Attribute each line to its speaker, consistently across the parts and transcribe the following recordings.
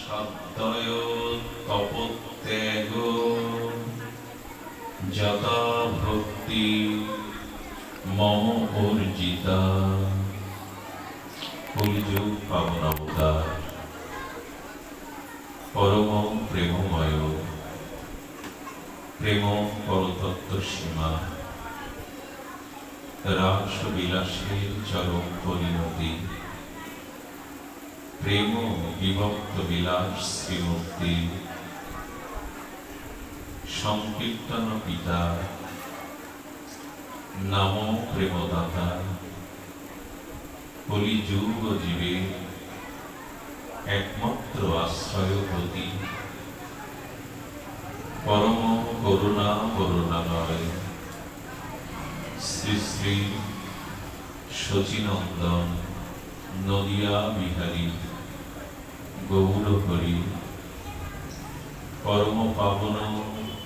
Speaker 1: সাধ্যয় তপত্যাগ যথা ভক্তি মম অর্জিতা। কলিযুগ পাবন অবতার পরম প্রেমময় প্রেম পরতত্ত্ব সীমা রাস বিলাসের চরম পরিণতি প্রেম বিভক্ত বিলাস শ্রীমূর্তি সংকীর্তন পিতা নাম প্রেমদাতা কলিযুগ জীবে একমাত্র আশ্রয়পতি পরম করুণা করুণালয় শ্রী শ্রী শচীনন্দন নদিয়া বিহারী গৌরহরি পরম পাবন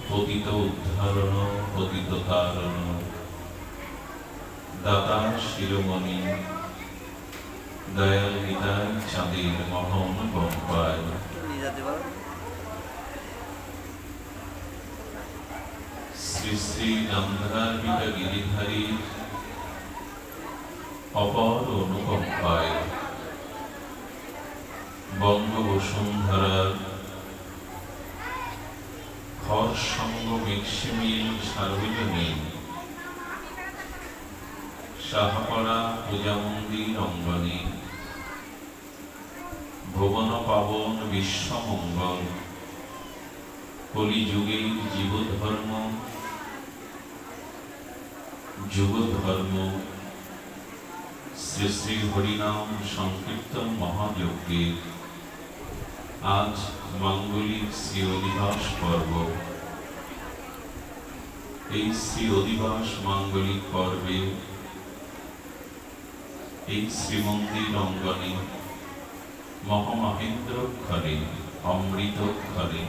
Speaker 1: পতিত উদ্ধারণ পতিত তারণ দাতা শিরোমণি দয়াল নিতাই চাঁদের মহন গম্পায় শ্রী শ্রী গান্ধার্বিকা গিরিধারী অপর অনুকম্পায় বঙ্গবসুন্ধরার খরসঙ্গ মিক্সিমিল সার্বজনীন সাহাপাড়া পূজামন্দির অঙ্গনে ভুবন পাবন বিশ্বমঙ্গল কলিযুগের জীবধর্ম যুগধর্ম শ্রী শ্রী হরিনাম সংকীর্তন মহাযজ্ঞে আজ মাঙ্গলিক শ্রী অধিবাস পর্ব। এই শ্রী অধিবাস মাঙ্গলিক পর্বে এই শ্রীমন্দির অঙ্গনে মহামহেন্দ্রক্ষরে অমৃতক্ষরে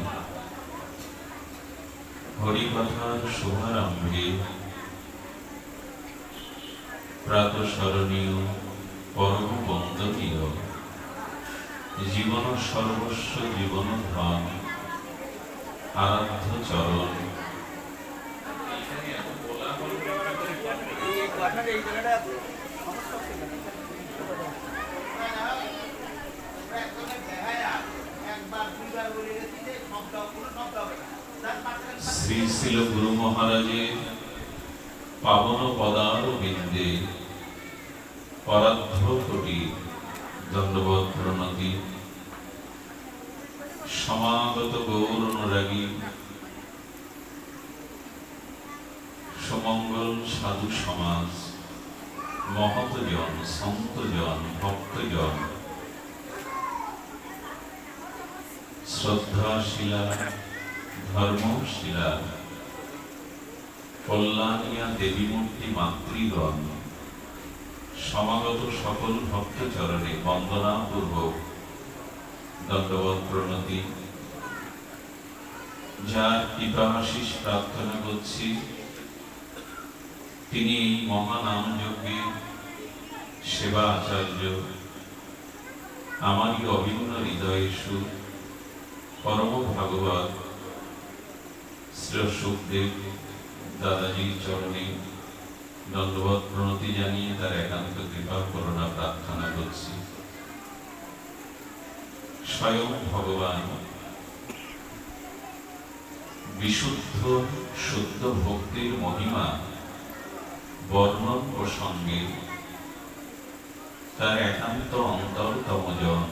Speaker 1: হরিকথার শুভারম্ভে প্রাতঃস্মরণীয় পরম বন্দনীয় জীবন সর্বস্ব জীবন ধন আরাধ্য চরণ শ্রী শিল গুরু মহারাজের পাবন পদার বিন্দে পরার্ধ কোটি দণ্ডবত প্রণতি। সমাগত গৌর অনুরাগী সুমঙ্গল সাধু সমাজ মহতজন সন্তজন ভক্তজন শ্রদ্ধাশীলা ধর্মশীলা কল্যাণিয়া দেবীমূর্তি মাতৃগণ সমাগত সকল ভক্তচরণে বন্দনাপূর্বক দণ্ডবত প্রণতি। যার কৃপাশিস প্রার্থনা করছি তিনি এই মহানাম যজ্ঞের সেবা আচার্য আমারই অভিন্ন হৃদয়ে সুখ পরম ভাগবত শ্রী সুখদেব দাদাজির চরণে দণ্ডবত প্রণতি জানিয়ে তার একান্ত কৃপা করুণা প্রার্থনা করছি। স্বয়ং ভগবান বিশুদ্ধ শুদ্ধ ভক্তির মহিমা বর্ণন প্রসঙ্গে তার একান্ত অন্তরতম জন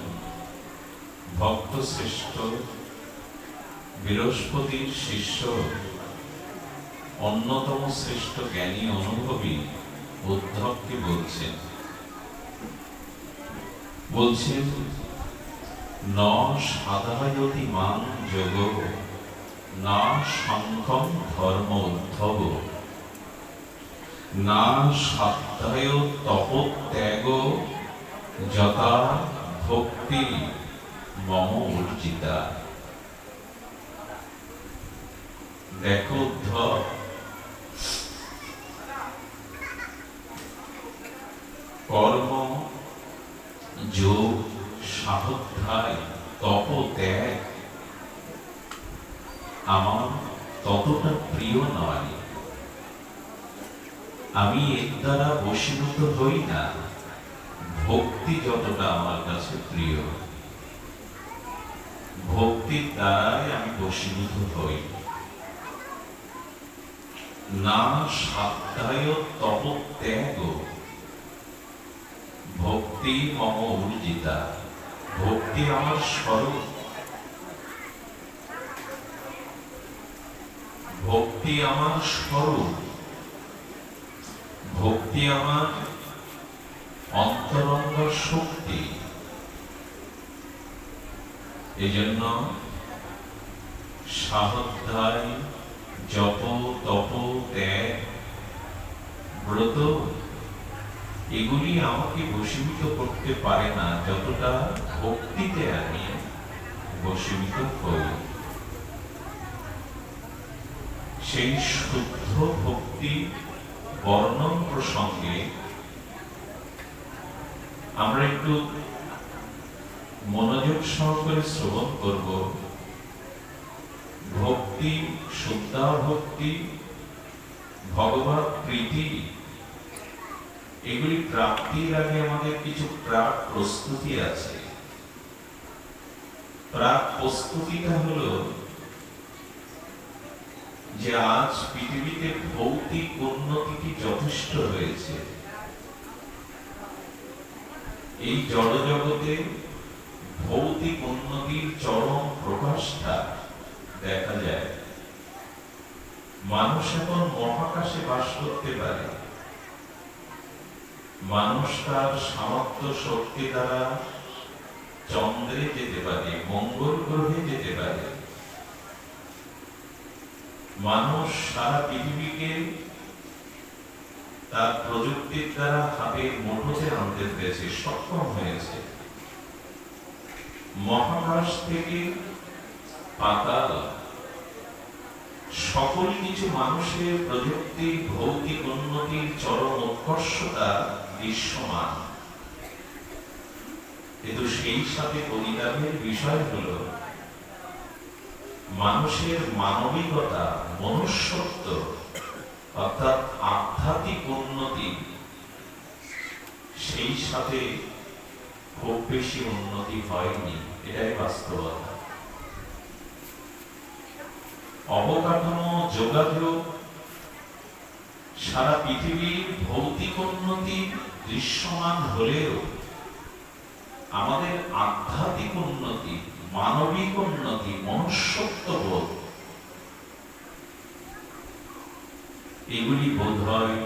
Speaker 1: ভক্ত শ্রেষ্ঠ বৃহস্পতির শিষ্য অন্যতম শ্রেষ্ঠ জ্ঞানী অনুভবী উদ্ধবকে বলছেন ন সাধায়তি মান যোগ না সংখ্যম ধর্ম উদ্ধব না সাধ্যায় তপত্যাগ যথা ভক্তি মম অর্জিতা। দেখো উদ্ধব, কর্ম যোগ সাধোধ্যায় তপ ত্যাগ আমার ততটা প্রিয় নয়। আমি এর দ্বারা বশীভূত হই না, ভক্তি যতটা আমার কাছে প্রিয়, ভক্তির দ্বারাই আমি বশীভূত হই। না সাধ্যায় তপ ত্যাগ ভক্তি মম উর্জিতা। ভক্তি আমার স্বরূপ, ভক্তি আমার স্বরূপ, ভক্তি আমার অন্তরঙ্গ শক্তি। এই জন্য স্বাধ্যায় জপ তপ ত্যাগ ব্রত এগুলি আমাকে বশীভূত করতে পারে না, যতটা ভক্তিতে আমি বশীভূত হই। সেই শুদ্ধ ভক্তি বর্ণন প্রসঙ্গে আমরা একটু মনোযোগ সহকারে শ্রবণ করব। ভক্তি, শুদ্ধা ভক্তি, ভগবত প্রীতি এগুলি প্রাপ্তির আগে আমাদের কিছু প্রাক প্রস্তুতি আছে। প্রাক প্রস্তুতিটা হলো যে আজ পৃথিবীতে ভৌতিক উন্নতি যথেষ্ট হয়েছে। এই জড় জগতে ভৌতিক উন্নতির চরম প্রকাশটা দেখা যায়। মানুষ এখন মহাকাশে বাস করতে পারে, মানুষ তার সামর্থ্য শক্তি দ্বারা চন্দ্রে যেতে পারে, মঙ্গল গ্রহে যেতে পারে। মানুষ সারা পৃথিবীকে তার প্রযুক্তির দ্বারা হাতের মুঠোতে আনতে পেরেছে, সক্ষম হয়েছে। মহাকাশ থেকে পাতাল সকল কিছু মানুষের প্রযুক্তি ভৌতিক উন্নতির চরম উৎকর্ষতা দৃশ্যমান। কিন্তু সেই সাথে পরিতাপের বিষয় হলো মানুষের মানবিকতা, মনুষ্যত্ব অর্থাৎ আধ্যাত্মিক উন্নতি সেই সাথে খুব বেশি উন্নতি হয়নি। এটাই বাস্তবতা। অবকাঠামো, যোগাযোগ, সারা পৃথিবীর ভৌতিক উন্নতি দৃশ্যমান হলেও আমাদের আধ্যাত্মিক উন্নতি, মানবিক উন্নতি, মনুষ্যত্ববোধ এগুলি বোধ হয়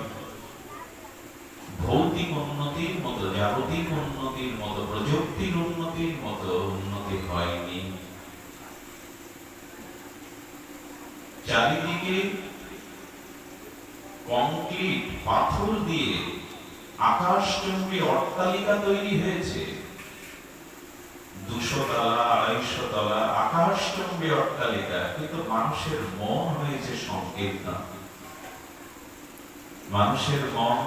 Speaker 1: ভৌতিক উন্নতির মতো, জাগতিক উন্নতির মতো, প্রযুক্তির উন্নতির মতো উন্নতি হয়নি। চারিদিকে কংক্রিট পাথর দিয়ে আকাশচুম্বী অট্টালিকা তৈরি হয়েছে। 200 তলা, 250 তলা আকাশচুম্বী অট্টালিকা, কিন্তু মানুষের মন হয়েছে সংকীর্ণ। মানুষের মন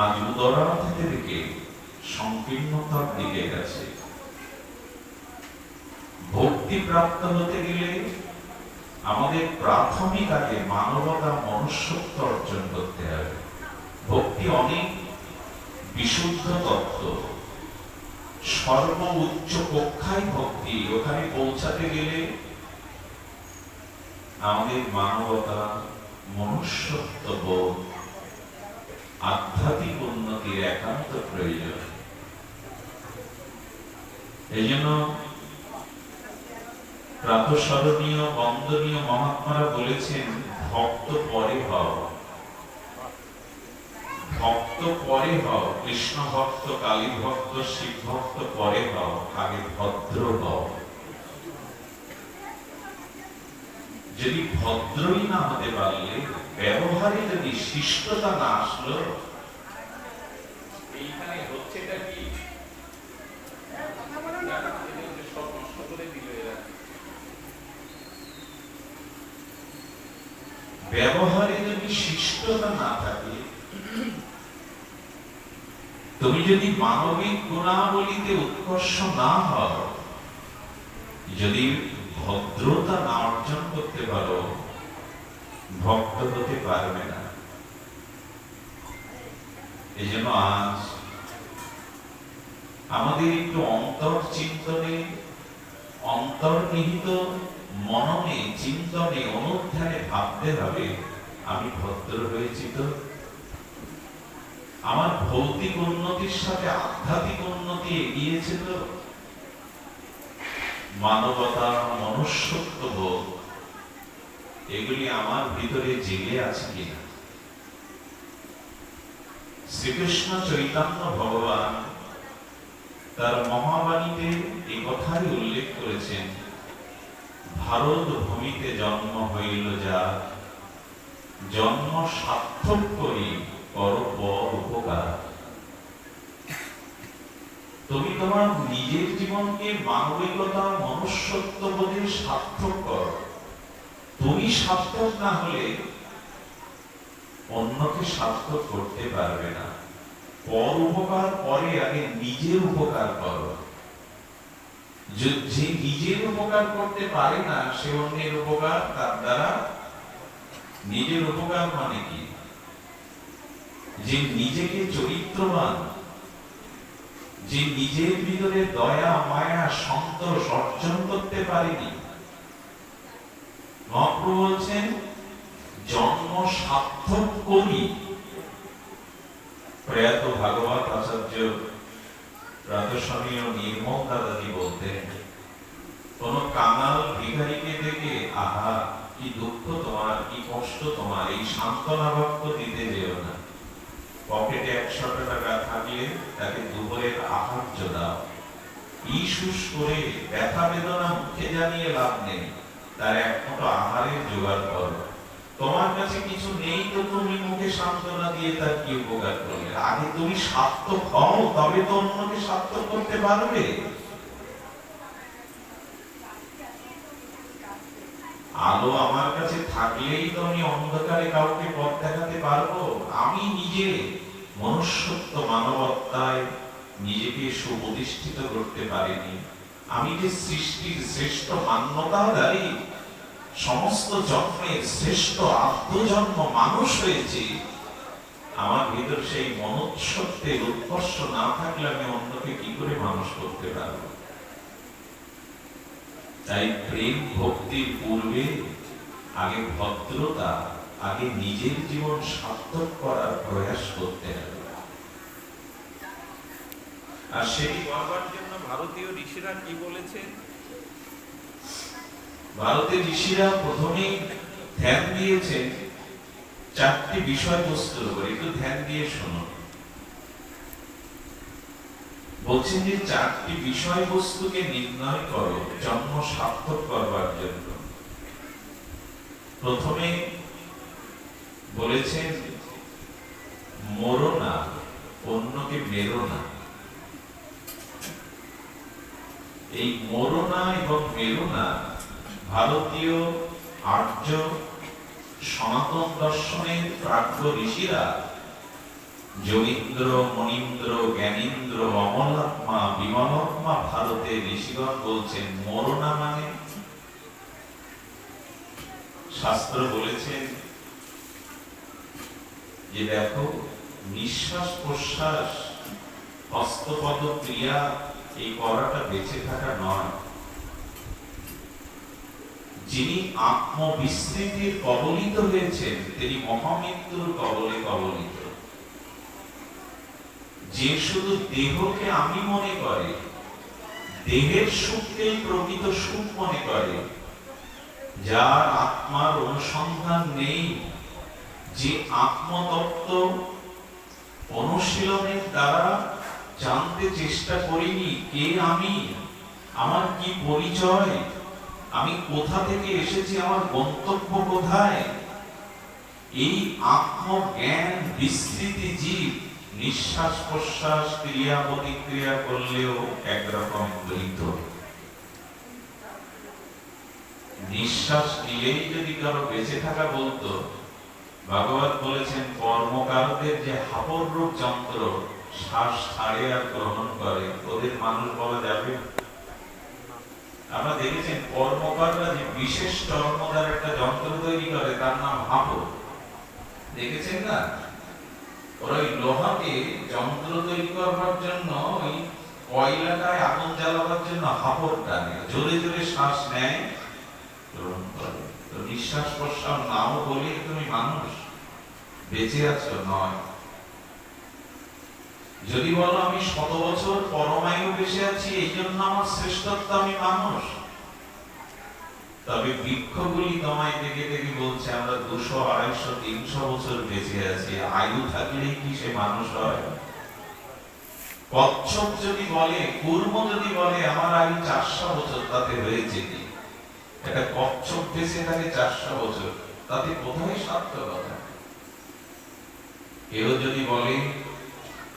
Speaker 1: আজ উদারতা থেকে সংকীর্ণতার দিকে গেছে। ভক্তি প্রাপ্ত হতে গেলে আমাদের প্রাথমিক আগে মানবতা, মনুষ্যত্ব অর্জন করতে হবে। ভক্তি অনেক বিশুদ্ধ তত্ত্ব, সর্ব উচ্চ কক্ষায় ভক্তি। ওখানে পৌঁছাতে গেলে আমাদের মানবতা, মনুষ্যত্ব বোধ, আধ্যাত্মিক উন্নতির একান্ত প্রয়োজন। এই জন্য প্রাতঃস্মরণীয় বন্দনীয় মহাত্মারা বলেছেন, ভক্ত পরে হও, ভক্ত পরে হও। কৃষ্ণ ভক্ত, কালী ভক্ত, শিব ভক্ত পরে হও, আগে ভদ্র হও। যদি ভদ্রই না হতে পারলে, ব্যবহারে যদি শিষ্টতা না আসলো, এইখানে হচ্ছেটা কি? সব নষ্ট করে দিল এরা। ব্যবহারে যদি শিষ্টতা না থাকে, তুমি যদি মানবিক গুণাবলীতে উৎকর্ষ না হও, যদি ভদ্রতা না অর্জন করতে পারো, ভক্ত হতে পারবে না। এই জন্য আজ আমাদের একটু অন্তর চিন্তনে, অন্তর্নিহিত মননে, চিন্তনে, অনুধ্যানে ভাবতে হবে, আমি ভদ্র হয়েছি তো? আমার ভৌতিক উন্নতির সাথে আধ্যাত্মিক উন্নতি এগিয়েছে তো? মানবতা, মনুষ্যত্ববোধ এগুলি আমার ভিতরে জেগে আছে কিনা? শ্রীকৃষ্ণ চৈতন্য ভগবান তার মহাবাণীতে এই কথাই উল্লেখ করেছেন, ভারত ভূমিতে জন্ম হইল যা, জন্ম সার্থক করি কর পর উপকার। তুমি তোমার নিজের জীবনকে মানবিকতা, মনুষ্যত্ববোধে সার্থক করো। তুমি সার্থক না হলে অন্যকে সার্থক করতে পারবে না। পর উপকার পরে, আগে নিজের উপকার করো। যে নিজের উপকার করতে পারে না, সে অন্যের উপকার তার দ্বারা। নিজের উপকার মানে কি? যে নিজেকে চরিত্রবান, যে নিজের ভিতরে দয়া, মায়া, সন্তোষ অর্জন করতে পারেনি, মহাপ্রভু বলছেন জন্ম সার্থক করি। প্রয়াত ভাগবত আচার্য রাধস্বামী ও নির্মল দাদাজি বলতেন, কোন কাঙাল ভিখারিকে দেখে আহা কি দুঃখ তোমার, কি কষ্ট তোমার, এই সান্ত্বনা বাক্য দিতে যেও না। পকেটে 100 টাকা থাকলে তাকে দুপুরের আহার্য দাও। ইসুস করে ব্যথা বেদনা মুখে জানিয়ে লাভ নেই, তার এক মুঠো আহারের জোগাড় করো। তোমার কাছে কিছু নেই তো তুমি মুখে সান্ত্বনা দিয়ে তার কি উপকার করবে? আগে তুমি সার্থক হও, তবে তো অন্যকে সার্থক করতে পারবে। আলো আমার কাছে থাকলেই তো আমি অন্ধকারে কাউকে পথ দেখাতে পারবো। আমি নিজে মনুষ্যত্ব, মানবতায় নিজেকে সুপ্রতিষ্ঠিত করতে পারিনি। আমি যে সৃষ্টির শ্রেষ্ঠ মান্যতাধারী, সমস্ত জন্মের শ্রেষ্ঠ আত্মজন্ম মানুষ হয়েছে, আমার ভিতর সেই মনুষ্যত্বের উৎকর্ষ না থাকলে আমি অন্যকে কি করে মানুষ করতে পারব? তাই প্রেম ভক্তির পূর্বে আগে ভদ্রতা, আগে নিজের জীবন সার্থক করার প্রয়াস করতে হবে। আর সেটি করবার জন্য ভারতীয় ঋষিরা কি বলেছেন? ভারতের ঋষিরা প্রথমেই ধ্যান দিয়েছেন 4টি বিষয়বস্তুর উপর। একটু ধ্যান দিয়ে শুনুন। বলছেন যে 4টি বিষয়বস্তুকে নির্ণয় করো জন্ম সার্থক করবার জন্য। প্রথমে বলেছেন মরো না, অন্যকে মেরো না। এই মরো না এবং মেরো না ভারতীয় আর্য সনাতন দর্শনের প্রাজ্ঞ ঋষিরা, যোগীন্দ্র, মনীন্দ্র, জ্ঞানীন্দ্র, অমলাত্মা, বিমলাত্মা ভারতের ঋষিগণ বলছেন মরো না মানে, শাস্ত্র বলেছেন যে দেখো নিঃশ্বাস প্রশ্বাস, হস্তপদ ক্রিয়া, এই করাটা বেঁচে থাকা নয়। যিনি আত্মবিস্মৃতির কবলিত হয়েছেন তিনি মহামৃত্যুর কবলে কবলিত। যে শুধু দেহকে আমি মনে করে, দেহের সুখকেই প্রকৃত সুখ মনে করে, যার আত্মার অনুসন্ধান নেই, যে আত্মতত্ত্ব অনুশীলনের দ্বারা জানতে চেষ্টা করিনি কে আমি, আমার কি পরিচয়, আমি কোথা থেকে এসেছি, আমার গন্তব্য কোথায়, এই আত্মজ্ঞান বিস্মৃতি জীব নিঃশ্বাস প্রশ্বাস ক্রিয়া প্রতিক্রিয়া করলেও একরকম দ্বৈত। নিঃশ্বাস নিলেই যদি কারো বেঁচে থাকা বলতো, ভাগবত বলেছেন কর্মকারদের যে হাপর রূপ যন্ত্র শ্বাস ছাড়ে আর গ্রহণ করে, ওদের মানুষ বলা যাবে? আমরা দেখেছেন কর্মকাররা যে বিশেষ চর্মদার একটা যন্ত্র তৈরি করে তার নাম হাঁপড়, দেখেছেন না? ওরা ওই লোহাকে যন্ত্র তৈরি করবার জন্য ওই কয়লাটায় আগুন জ্বালাবার জন্য হাঁপড় টানে, জোরে জোরে শ্বাস নেয়, গ্রহণ করে। তো নিঃশ্বাস প্রশ্বাস নাও বলে তুমি মানুষ বেঁচে আছো নয়। যদি বলো আমি 100 বছর পরমায়ু বেঁচে আছি এই জন্য আমার শ্রেষ্ঠত্ব, আমি মানুষ, তবে বৃক্ষগুলি তোমায় দেখে দেখে বলছে আমরা 200, 250, 300 বছর বেঁচে আছি, আয়ু থাকলেই কি সে মানুষ হয়? কচ্ছপ যদি বলে, কুর্ম যদি বলে আমার আয়ু 400 বছর, তাতে হয়েছে কি? একটা কচ্ছপ বেঁচে থাকে 400 বছর, তাতে কোথায় সার্থকতা? কেউ যদি বলে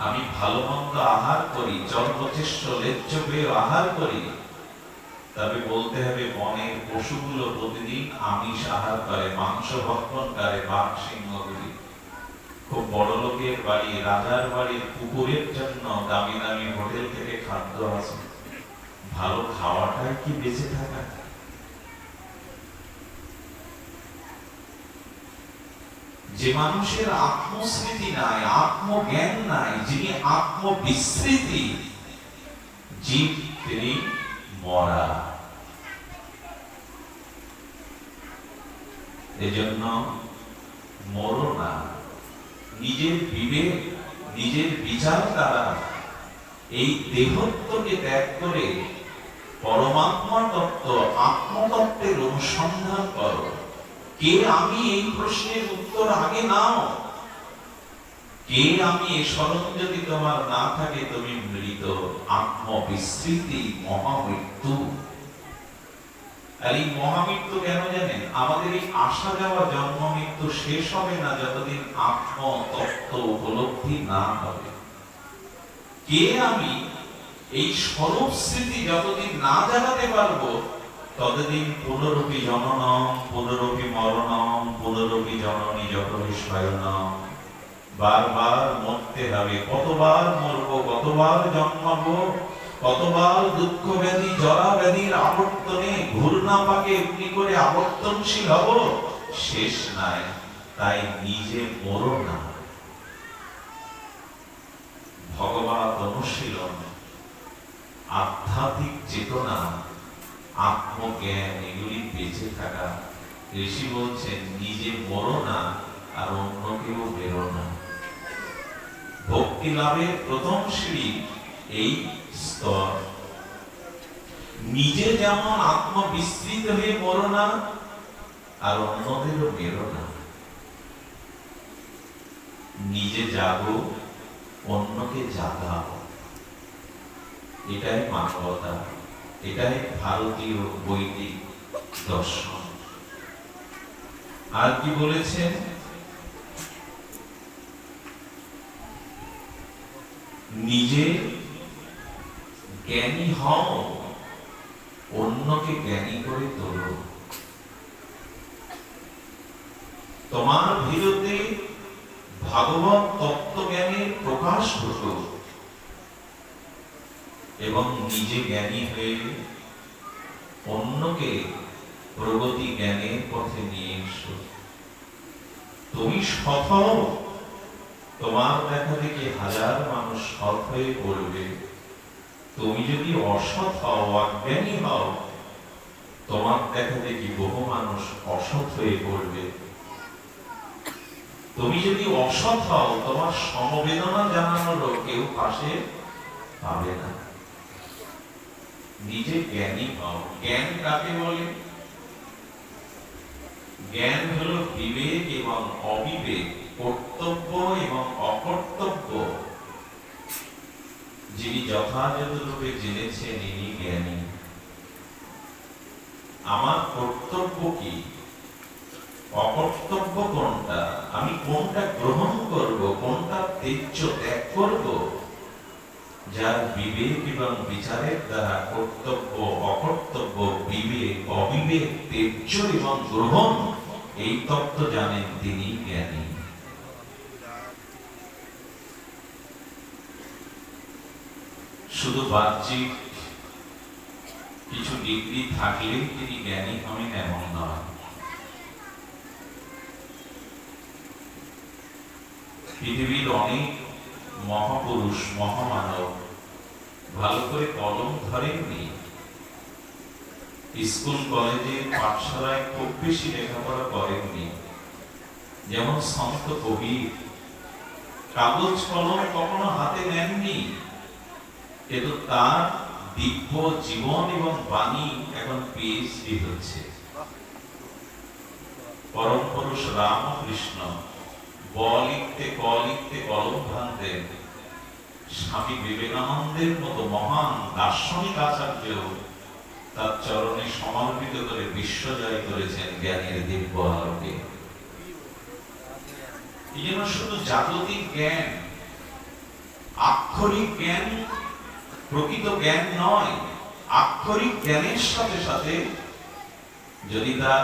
Speaker 1: আমি ভালো মন্দ আহার করি, জন্মচেষ্ট লেজ্জ পেয়ে আহার করি, তবে বলতে হবে বনের পশুগুলো প্রতিদিন আমিষ আহার করে, মাংস ভক্ষণ করে, বাঘ সিংহগুলি। খুব বড় লোকের বাড়ি, রাজার বাড়ির কুকুরের জন্য দামি দামি হোটেল থেকে খাদ্য আছে, ভালো খাওয়াটাই কি বেঁচে থাকা? যে মানুষের আত্মস্মৃতি নাই, আত্মজ্ঞান নাই, যিনি আত্মবিস্মৃতি জীব, তিনি মরা। এজন্য মরো না, নিজের বিবেক, নিজের বিচার দ্বারা এই দেহত্বকে ত্যাগ করে পরমাত্মা তত্ত্ব, আত্মতত্ত্বের অনুসন্ধান করো। কে আমি, এই প্রশ্নের উত্তর আগে নাও। কে আমি এই স্মরণ যদি তোমার না থাকে, তুমি মৃত, আত্মবিস্মৃতি, মহামৃত্যু। আর এই মহামৃত্যু কেন জানেন? আমাদের এই আসা যাওয়া জন্ম মৃত্যু শেষ হবে না যতদিন আত্মতত্ত্ব উপলব্ধি না হবে। কে আমি, এই স্বরূপ স্মৃতি যতদিন না জানাতে পারবো, ততদিন পুনরপি জননম, পুনরপি মরণম, পুনরপি জননী জঠরে শয়নম। বারবার মরতে হবে। কতবার মরবো, কতবার জন্মাবো, কতবার দুঃখ ব্যাধি, জরা ব্যাধির আবর্তনে ঘূর্ণা পাকে এমনি করে আবর্তনশীল হব, শেষ নাই। তাই নিজে মরো না। ভগবত অনুশীলন, আধ্যাত্মিক চেতনা, আত্মজ্ঞান, এগুলি বেঁচে থাকা। ঋষি বলছেন নিজে মরো না, আর অন্যকেও বেরো না। ভক্তি লাভের প্রথম সিঁড়ি এই স্তর। নিজে যেমন আত্মবিস্মৃত হয়ে মরো না, আর অন্যদেরও বেরো না। নিজে জাগো, অন্যকে জাগাও। এটাই মানবতা, এটাই ভারতীয় বৈদিক দর্শন। আর কি বলেছেন? নিজে জ্ঞানী হও, অন্যকে জ্ঞানী করে তোলো। তোমার ভিতরে ভাগবত তত্ত্বজ্ঞানের প্রকাশ ঘটুক এবং নিজে জ্ঞানী হয়ে অন্যকে প্রগতি জ্ঞানের পথে নিয়ে এসো। তুমি সৎ হও, তোমার দেখা দেখি হাজার মানুষ সৎ হয়ে পড়বে। তুমি যদি অসৎ হও, অজ্ঞানী হও, তোমার দেখা দেখি বহু মানুষ অসৎ হয়ে পড়বে। তুমি যদি অসৎ হও, তোমার সমবেদনা জানানোরও কেউ পাশে পাবে না। নিজে জ্ঞানী হও। জ্ঞান কাকে বলে? জ্ঞান হলো বিবেক এবং অবিবেক, কর্তব্য এবং অকর্তব্য যিনি যথাযথ রূপে জেনেছেন, ইনি জ্ঞানী। আমার কর্তব্য কি, অকর্তব্য কোনটা, আমি কোনটা গ্রহণ করব, কোনটা ত্যায্য ত্যাগ করব, যার বিবেক এবং বিচারের দ্বারা কর্তব্য, অকর্তব্য, বিবেক, অবিবেক, ত্যায্য এবং গ্রহণ, এই তত্ত্ব জানেন, তিনি জ্ঞানী। শুধু বাহ্যিক কিছু ডিগ্রি থাকলেই তিনি জ্ঞানী হবেন এমন নয়। পৃথিবীর অনেক মহাপুরুষ মহামানব ভালো করে কলম ধরেননি, স্কুল কলেজে পাঠশালায় খুব বেশি লেখাপড়া করেননি। যেমন সন্ত কবির কাগজ কলম কখনো হাতে নেননি, কিন্তু তার দিব্য জীবন এবং বাণী এখন পিএইচডি হচ্ছে। পরম পুরুষ রামকৃষ্ণ ব লিখতে ক লিখতে কলম ভাঙতেন। স্বামী বিবেকানন্দের মতো মহান দার্শনিক আচার্য তার চরণে সমর্পিত করে বিশ্ব জয় করেছেন জ্ঞানের দিব্য আলোকে। এই জন্য শুধু জাগতিক জ্ঞান, আক্ষরিক জ্ঞান প্রকৃত জ্ঞান নয়। আক্ষরিক জ্ঞানের সাথে সাথে যদি তার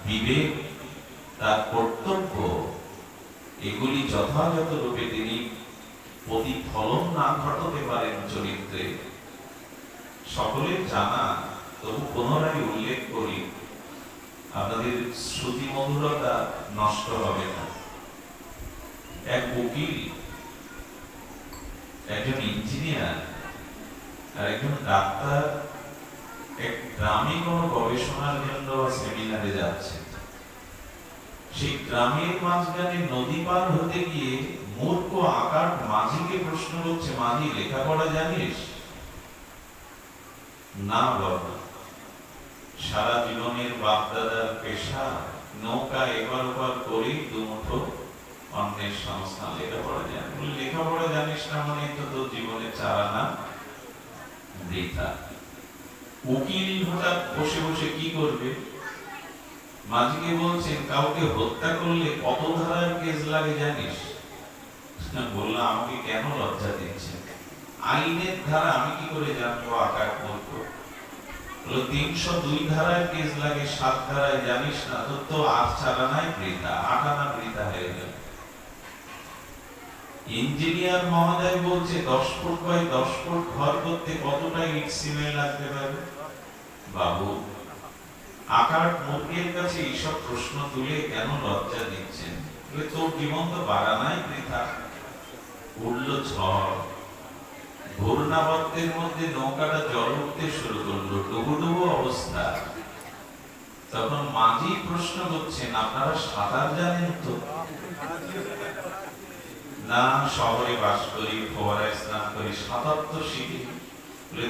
Speaker 1: বিবেক, তার কর্তব্য এগুলি যথাযথ রূপে তিনি প্রতিফলন না ঘটাতে পারেন চরিত্রে, সকলের জানা, তবু পুনরায় উল্লেখ করি, আপনাদের শ্রুতি মধুরতা নষ্ট হবে না। এক উকিল, একজন ইঞ্জিনিয়ার আর একজন ডাক্তার এক গ্রামে কোনো গবেষণার জন্য সেমিনারে যাচ্ছে। সেই গ্রামের মাঝখানে নদী পার হতে গিয়ে মূর্খ আকার মাঝিকে প্রশ্ন করছে, মাঝি লেখাপড়া জানিস? না বাবা, সারা জীবনের বাপদাদার পেশা নৌকা এবার ওপার করেই দুমুঠো অন্যের সংস্থান। লেখাপড়া জানি? লেখাপড়া জানিস না মানে তো তোর জীবনে চারানা বৃথা। উকিল হঠাৎ বসে বসে কি করবে? মাঝিকে বলছেন, কাউকে হত্যা করলে কত ধারার কেস লাগে জানিস? বললাম, আমাকে কেন লজ্জা দিচ্ছেন? আইনের ধারা আমি কি করে জানবো? আকার মূর্খ। 302 ধারার কেস লাগে, 7 ধারায় জানিস না? তোর তো আর চালানাই বৃথা, 8 আনা বৃথা হয়ে গেল। ইঞ্জিনিয়ার মহোদয় বলছে 10 ফুট বাই 10 ফুট ঘর করতে কতটা ইট সিমেন্ট লাগতে পারে? বাবু, আকার মূর্খের কাছে এইসব প্রশ্ন তুলে কেন লজ্জা দিচ্ছেন? তোর জীবন তো বাড়ানাই বৃথা। উঠল ঝড়, ঘূর্ণাবর্তের মধ্যে নৌকাটা জল উঠতে শুরু করলো, ডুবুডুবু অবস্থা। তখন মাঝি প্রশ্ন করছেন, আপনারা সাঁতার জানেন তো? না, শহরে বাস করি, ফোয়ারায় স্নান করি, সাঁতার তো শিখি।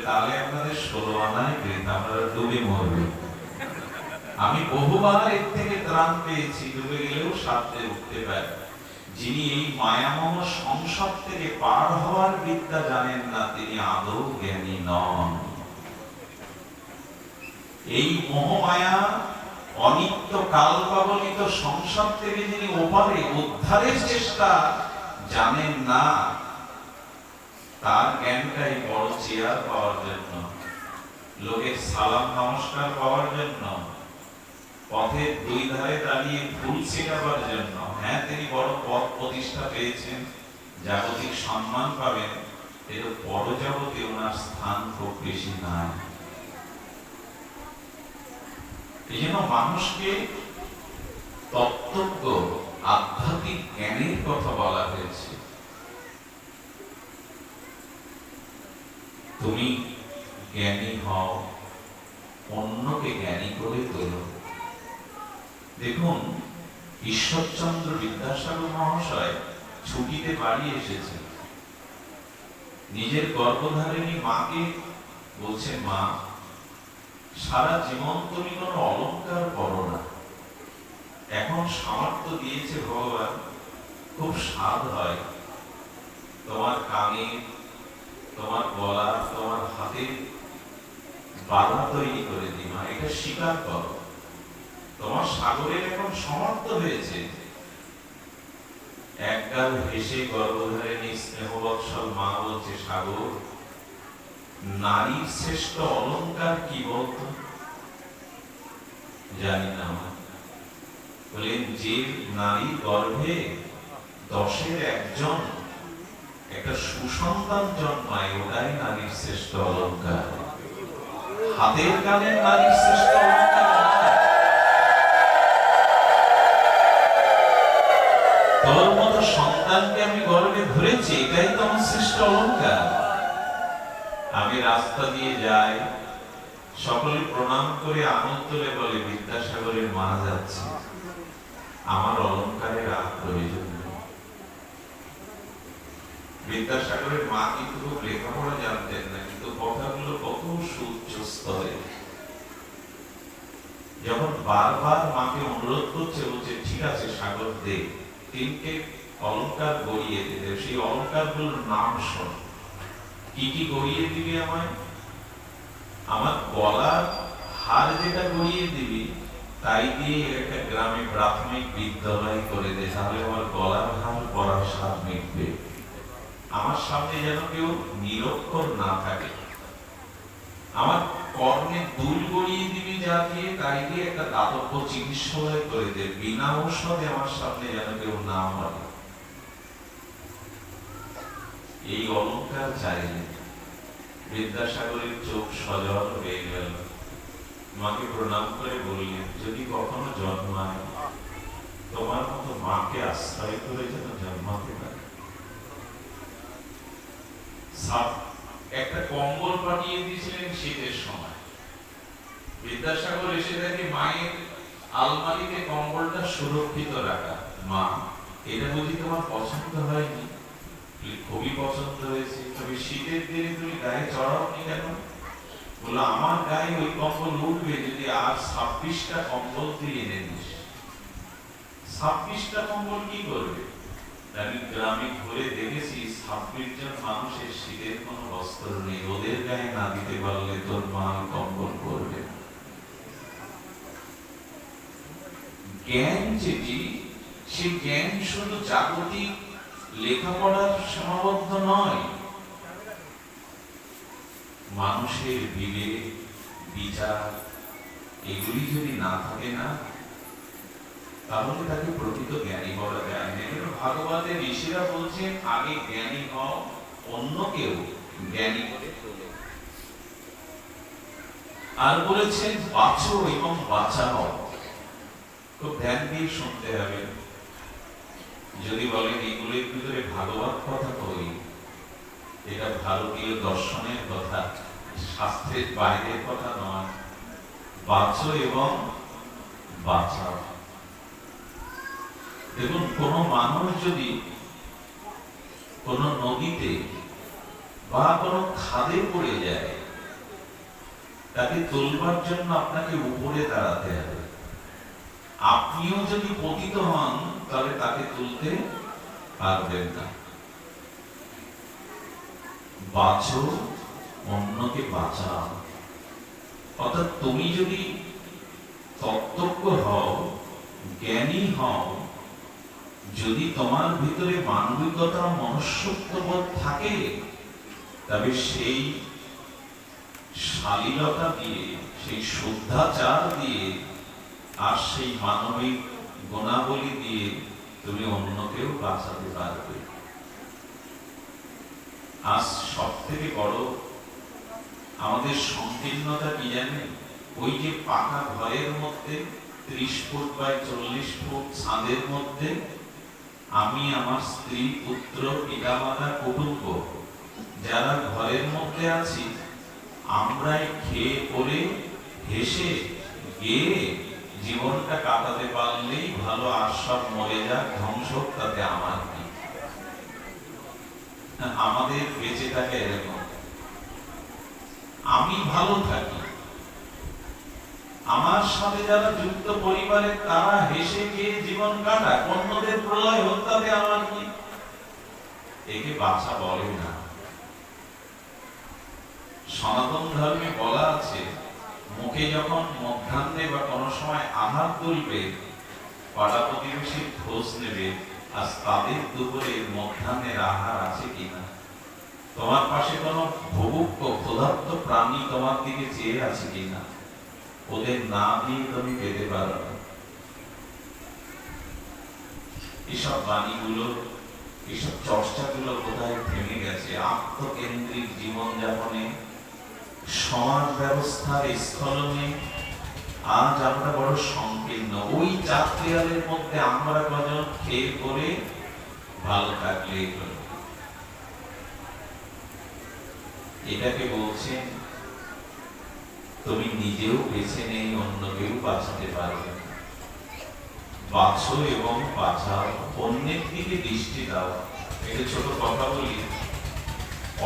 Speaker 1: তাহলে আপনাদের 16 আনায় বৃথা, আপনারা ডুবে মরবে। আমি বহুবার এর থেকে ত্রাণ পেয়েছি, ডুবে গেলেও সাঁতরে উঠতে পারি। যিনি এই মায়াময় সংসার থেকে পার হওয়ার বিদ্যা জানেন না, তিনি আদৌ জ্ঞানী নন। এই মোহমায়া অনিত্য কাল কবলিত সংসার থেকে যিনি ওপারে উদ্ধারের চেষ্টা জানেন না, তার জ্ঞানটাই বড় চেয়ার পাওয়ার জন্য, লোকের সালাম নমস্কার পাওয়ার জন্য, পথের 2 ধারে দাঁড়িয়ে ফুল ছিটাবার জন্য। হ্যাঁ, তিনি বড় পদ প্রতিষ্ঠা পেয়েছেন, জাগতিক সম্মান পাবেন, কিন্তু পরজগতে ওনার স্থান খুব বেশি নাই। এই জন্য মানুষকে তত্ত্বজ্ঞ আধ্যাত্মিক জ্ঞানের কথা বলা হয়েছে। তুমি জ্ঞানী হও, অন্যকে জ্ঞানী করে তোলো। দেখুন, ঈশ্বরচন্দ্র বিদ্যাসাগর মহাশয় ছুটিতে বাড়ি এসেছে। নিজের গর্ভধারিণী মাকে বলছেন, মা, সারা জীবন তুমি কোনো অলংকার করো না, এখন সামর্থ্য দিয়েছে ভগবান, খুব স্বাদ হয় তোমার কানে, তোমার গলা, তোমার হাতে বাধা তৈরি করে দিই। মা, এটা স্বীকার করো, তোমার সাগরের এখন সমর্থ হয়েছে। একগাল হেসে গর্ভধারিণী স্নেহবৎসল মা বলছে, সাগর, নারীর শ্রেষ্ঠ অলংকার কি বলতো? জানি না। বলেন, যে নারী গর্ভে 10-এর 1 একটা সুসন্তান জন্মায়, ওটাই নারীর শ্রেষ্ঠ অলংকার। হাতের কানের নারীর শ্রেষ্ঠ অলঙ্কার নয়। তোর মতো সন্তানকে আমি গর্বে ধরেছি, এটাই তো আমার শ্রেষ্ঠ অলঙ্কার। আমি রাস্তা দিয়ে যাই, সকলে প্রণাম করে আনন্দ তুলে বলে বিদ্যাসাগরের মা যাচ্ছে, আমার অলঙ্কারের আর প্রয়োজন নেই। বিদ্যাসাগরের মা কিন্তু খুব লেখাপড়া জানতেন না, কিন্তু কথাগুলো কত সুউচ্চ স্তরে। যখন বারবার মাকে অনুরোধ করছে, বলছে ঠিক আছে সাগর দে, তিনটে অলঙ্কার গড়িয়ে দিতে, সেই অলঙ্কারগুলোর নাম শোন। কি কি গড়িয়ে দিবি আমায়? আমার গলার হার যেটা গড়িয়ে দিবি, তাই দিয়ে একটা গ্রামে প্রাথমিক বিদ্যালয় করে দে, তাহলে আমার গলার হার পড়ার স্বাদ মিটবে। আমার সামনে যেন কেউ নিরক্ষর না থাকে। আমার কর্ণে দুল গড়িয়ে দিবি যা দিয়ে, তাই দিয়ে একটা দাতব্য চিকিৎসালয় করে দে, বিনা ঔষধে আমার সামনে যেন কেউ না মরে। এই অলঙ্কার চাইলে বিদ্যাসাগরের চোখ সজল হয়ে গেল। মাকে প্রণাম করে বললেন, যদি কখনো জন্মায় তোমার মতো মাকে আশ্রয় করে যেন জন্মাতে পারে। একটা কম্বল পাঠিয়ে দিয়েছিলেন শীতের সময়। বিদ্যাসাগর এসে দেখে মায়ের আলমারিতে কম্বলটা সুরক্ষিত রাখা। মা, এটা বুঝি তোমার পছন্দ হয়নি? খুবই পছন্দ হয়েছে, তবে শীতের দিনে তুমি গায়ে চড়াওনি কেন? বললো, আমার গায়ে ওই কম্বল উঠবে যদি আর 26টা কম্বল তুই এনে দিস। 26টা কম্বল কি করবে? আমি গ্রামে ঘুরে দেখেছি 26 জন মানুষের শীতের কোনো বস্ত্র নেই, ওদের গায়ে না দিতে পারলে তোর মা কম্বল করবে। জ্ঞান যেটি, সেই জ্ঞান শুধু জাগতিক লেখাপড়ার সীমাবদ্ধ নয়। মানুষের বিবেক, বিচার, এগুলি যদি না থাকে না, তাহলে তাকে প্রকৃত জ্ঞানী বলা যায় না। ভাগবতের ঋষিরা বলছেন, আগে জ্ঞানী হও, অন্যকেও জ্ঞানী করে তোলো। আর বলেছেন, বাঁচো এবং বাঁচাও। খুব ধ্যান দিয়ে শুনতে হবে। যদি বলেন এগুলোর ভিতরে ভাগবত কথা কই, এটা ভারতীয় দর্শনের কথা, শাস্ত্রের বাইরের কথা নয়। বাঁচো এবং বাঁচাও। দেখুন, কোন মানুষ যদি কোন নদীতে বা কোন খাদে পড়ে যায়, তাকে তুলবার জন্য আপনাকে উপরে দাঁড়াতে হবে। আপনিও যদি পতিত হন, তাহলে তাকে তুলতে পারবেন না। বাঁচো, অন্যকে বাঁচাও। অর্থাৎ তুমি যদি তত্ত্বজ্ঞ হও, জ্ঞানী হও, যদি তোমার ভিতরে মানবিকতা, মনুষ্যত্ববোধ থাকে, তবে সেই শালীনতা দিয়ে, সেই শুদ্ধাচার দিয়ে, আর সেই মানবিক গুণাবলী দিয়ে তুমি অন্যকেও বাঁচাতে পারবে। আজ সব থেকে বড় আমাদের সংকীর্ণতা কি জানেন? ওই যে পাকা ঘরের মধ্যে 30 ফুট বাই 40 ফুট ছাদের মধ্যে আমি, আমার স্ত্রী, পুত্র, পিতামাতা, কুটুম্ব যারা ঘরের মধ্যে আছি, আমরাই খেয়ে পরে হেসে গিয়ে জীবনটা কাটাতে পারলেই ভালো। আর সব মরে যাক, ধ্বংস, তাতে আমার কি? আমাদের বেঁচে থাকে এরকম, আমি ভালো থাকি, আমার সাথে যারা যুক্ত পরিবারে তারা হেসে গিয়ে জীবন কাটাক, অন্যদের প্রলয় হোক, তাতে আমার কি? একে বাঁচা বলে না। সনাতন ধর্মে বলা আছে, মুখে যখন মধ্যাহ্নে বা কোনো সময় আহার তুলবে, পাড়া প্রতিবেশীর খোঁজ নেবে, আজ তাদের দুপুরে মধ্যাহ্নের আহার আছে কিনা। তোমার পাশে কোনো ভুবুক্ষ ক্ষুধার্ত প্রাণী তোমার দিকে চেয়ে আছে কিনা। ওদের না দিয়ে তুমি পেতে পারো না। এসব বাণীগুলো, এসব চর্চাগুলো কোথায় থেমে গেছে? আত্মকেন্দ্রিক জীবনযাপনে সমাজ ব্যবস্থার স্খলনে আজ আমরা বড় সংকীর্ণ। ওই চার দেয়ালের মধ্যে আমরা কজন খেয়ে করে ভালো থাকলেই হলো। এটাকে বলছেন তুমি নিজেও বেছে নেই, অন্য কেউ বাঁচাতে পারবে না। বাঁচো এবং বাঁচাও, অন্যের দিকে দৃষ্টি দাও। একটা ছোট কথা বলি,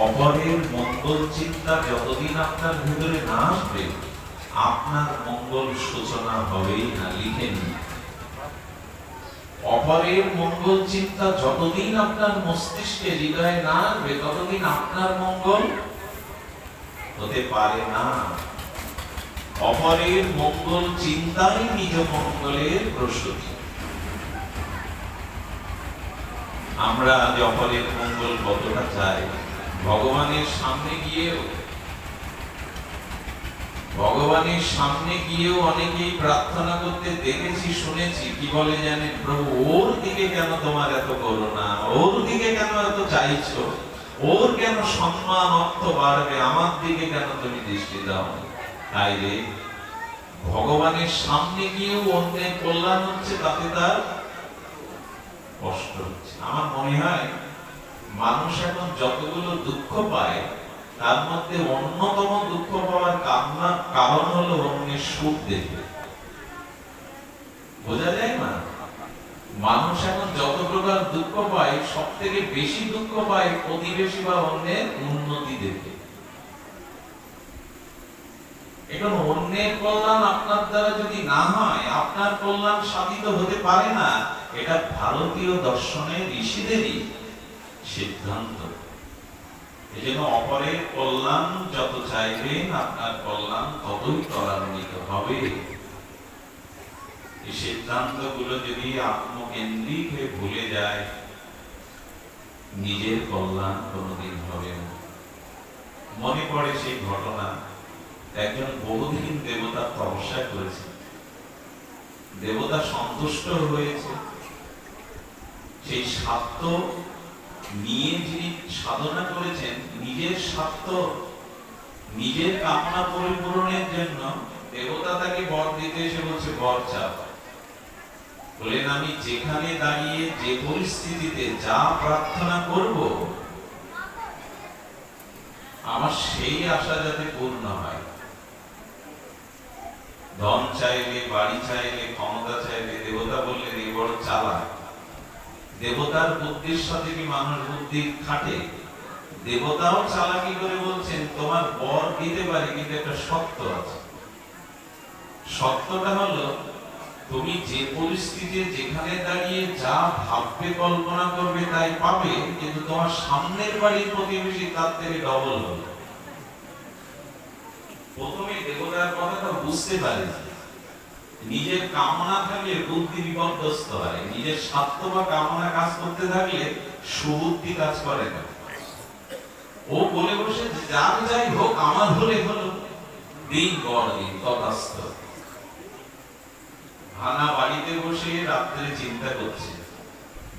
Speaker 1: অপরের মঙ্গল চিন্তা যতদিন আপনার ভিতরে না আসবে, আপনার মঙ্গল সূচনা হবেই না। লিখে নিন, অপরের মঙ্গল চিন্তা যতদিন আপনার মস্তিষ্কে হৃদয়ে না আসবে, ততদিন আপনার মঙ্গল হতে পারে না। অপরের মঙ্গল চিন্তাই নিজ মঙ্গলের প্রসূতি। আমরা যে অপরের মঙ্গল কতটা চাই, ভগবানের সামনে গিয়েও অনেকেই প্রার্থনা করতে দেখেছি, শুনেছি। কি বলে জানেন? প্রভু, ওর দিকে কেন তোমার এত করুণা, ওর দিকে কেন এত চাইছো, ওর কেন সম্মান অর্থ বাড়বে, আমার দিকে কেন তুমি দৃষ্টি দাও? তাই রে, ভগবানের সামনে গিয়েও অন্যের কল্যাণ হচ্ছে, তাতে তার কষ্ট হচ্ছে। আমার মনে হয় মানুষ এখন যতগুলো দুঃখ পায়, তার মধ্যে অন্যতম দুঃখ পাওয়ার কারণ হলো অন্যের সুখ দেখে। বোঝা যায় না? মানুষ এখন যত প্রকার দুঃখ পায়, সব থেকে বেশি দুঃখ পায় প্রতিবেশী বা অন্যের উন্নতি দেখে। এখন অন্যের কল্যাণ আপনার দ্বারা যদি না হয়, আপনার কল্যাণ সাধিত হতে পারে না। এটা ভারতীয় দর্শনের ঋষিদেরই সিদ্ধান্ত। এজন্য অপরের কল্যাণ যত চাইবেন, আপনার কল্যাণ ততই ত্বরান্বিত হবে। এই সিদ্ধান্তগুলো যদি আত্মকেন্দ্রিক হয়ে ভুলে যায়, নিজের কল্যাণ কোনোদিন হবে না। মনে পড়ে সেই ঘটনা, একজন বহুদিন দেবতার তপস্যা করেছে, দেবতা সন্তুষ্ট হয়েছে। সেই স্বার্থ নিয়ে যিনি সাধনা করেছেন, নিজের স্বার্থ, নিজের কামনা পরিপূরণের জন্য দেবতা তাকে বর দিতে এসে বলছে, বর চাও। বলেন, আমি যেখানে দাঁড়িয়ে যে পরিস্থিতিতে যা প্রার্থনা করব, আমার সেই আশা যাতে পূর্ণ হয়। ধন চাইলে, বাড়ি চাইলে, ক্ষমতা চাইলে, দেবতা বললেন এই বড় চালাক। দেবতার বুদ্ধির সাথে কি মানুষ বুদ্ধি খাটে? দেবতাও চালাকি করে বলছেন, তোমার বর দিতে পারি, কিন্তু একটা শর্ত আছে। শর্তটা হলো, তুমি যে পরিস্থিতিতে যেখানে দাঁড়িয়ে যা ভাববে, কল্পনা করবে, তাই পাবে, কিন্তু তোমার সামনের বাড়ির প্রতিবেশী তার থেকে ডবল হবে। প্রথমে দেবতার কথাটা বুঝতে পারে, নিজের কামনা থাকলে বুদ্ধি বিপর্যস্ত হয়, নিজের স্বার্থ বা কামনা কাজ করতে থাকলে সুবুদ্ধি কাজ করে না। ও বলে বসে, যার যাই হোক, আমার হলে হলো, দিন গড় দিন তথাস্থ। ভাঙা বাড়িতে বসে রাত্রে চিন্তা করছে,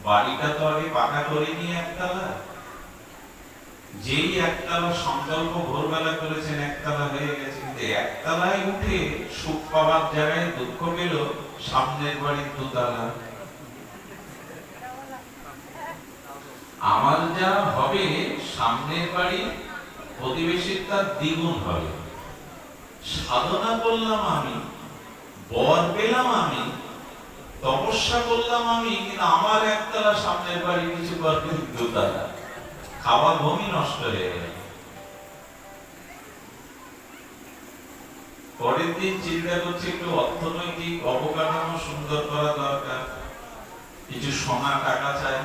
Speaker 1: বাড়িটা তো আগে পাকা করিনি একতলা। যেই একতলা সংকল্প ভোরবেলা করেছেন, একতলা হয়ে গেছে, কিন্তু একতলায় উঠে সুখ পাওয়ার জায়গায় দুঃখ পেল সামনের বাড়ির দুতলা। আমার যা হবে সামনের বাড়ি প্রতিবেশীর তার দ্বিগুণ হবে। সাধনা করলাম আমি, বর পেলাম আমি, তপস্যা করলাম আমি, কিন্তু আমার একতলা সামনের বাড়ি কিছু করবে দুতলা। খাওয়া ঘুমই নষ্ট হয়ে গেল। পরের দিন চিন্তা করছে, একটু অর্থনৈতিক অবকাঠামো সুন্দর করা দরকার, কিছু সোনা টাকা চাই।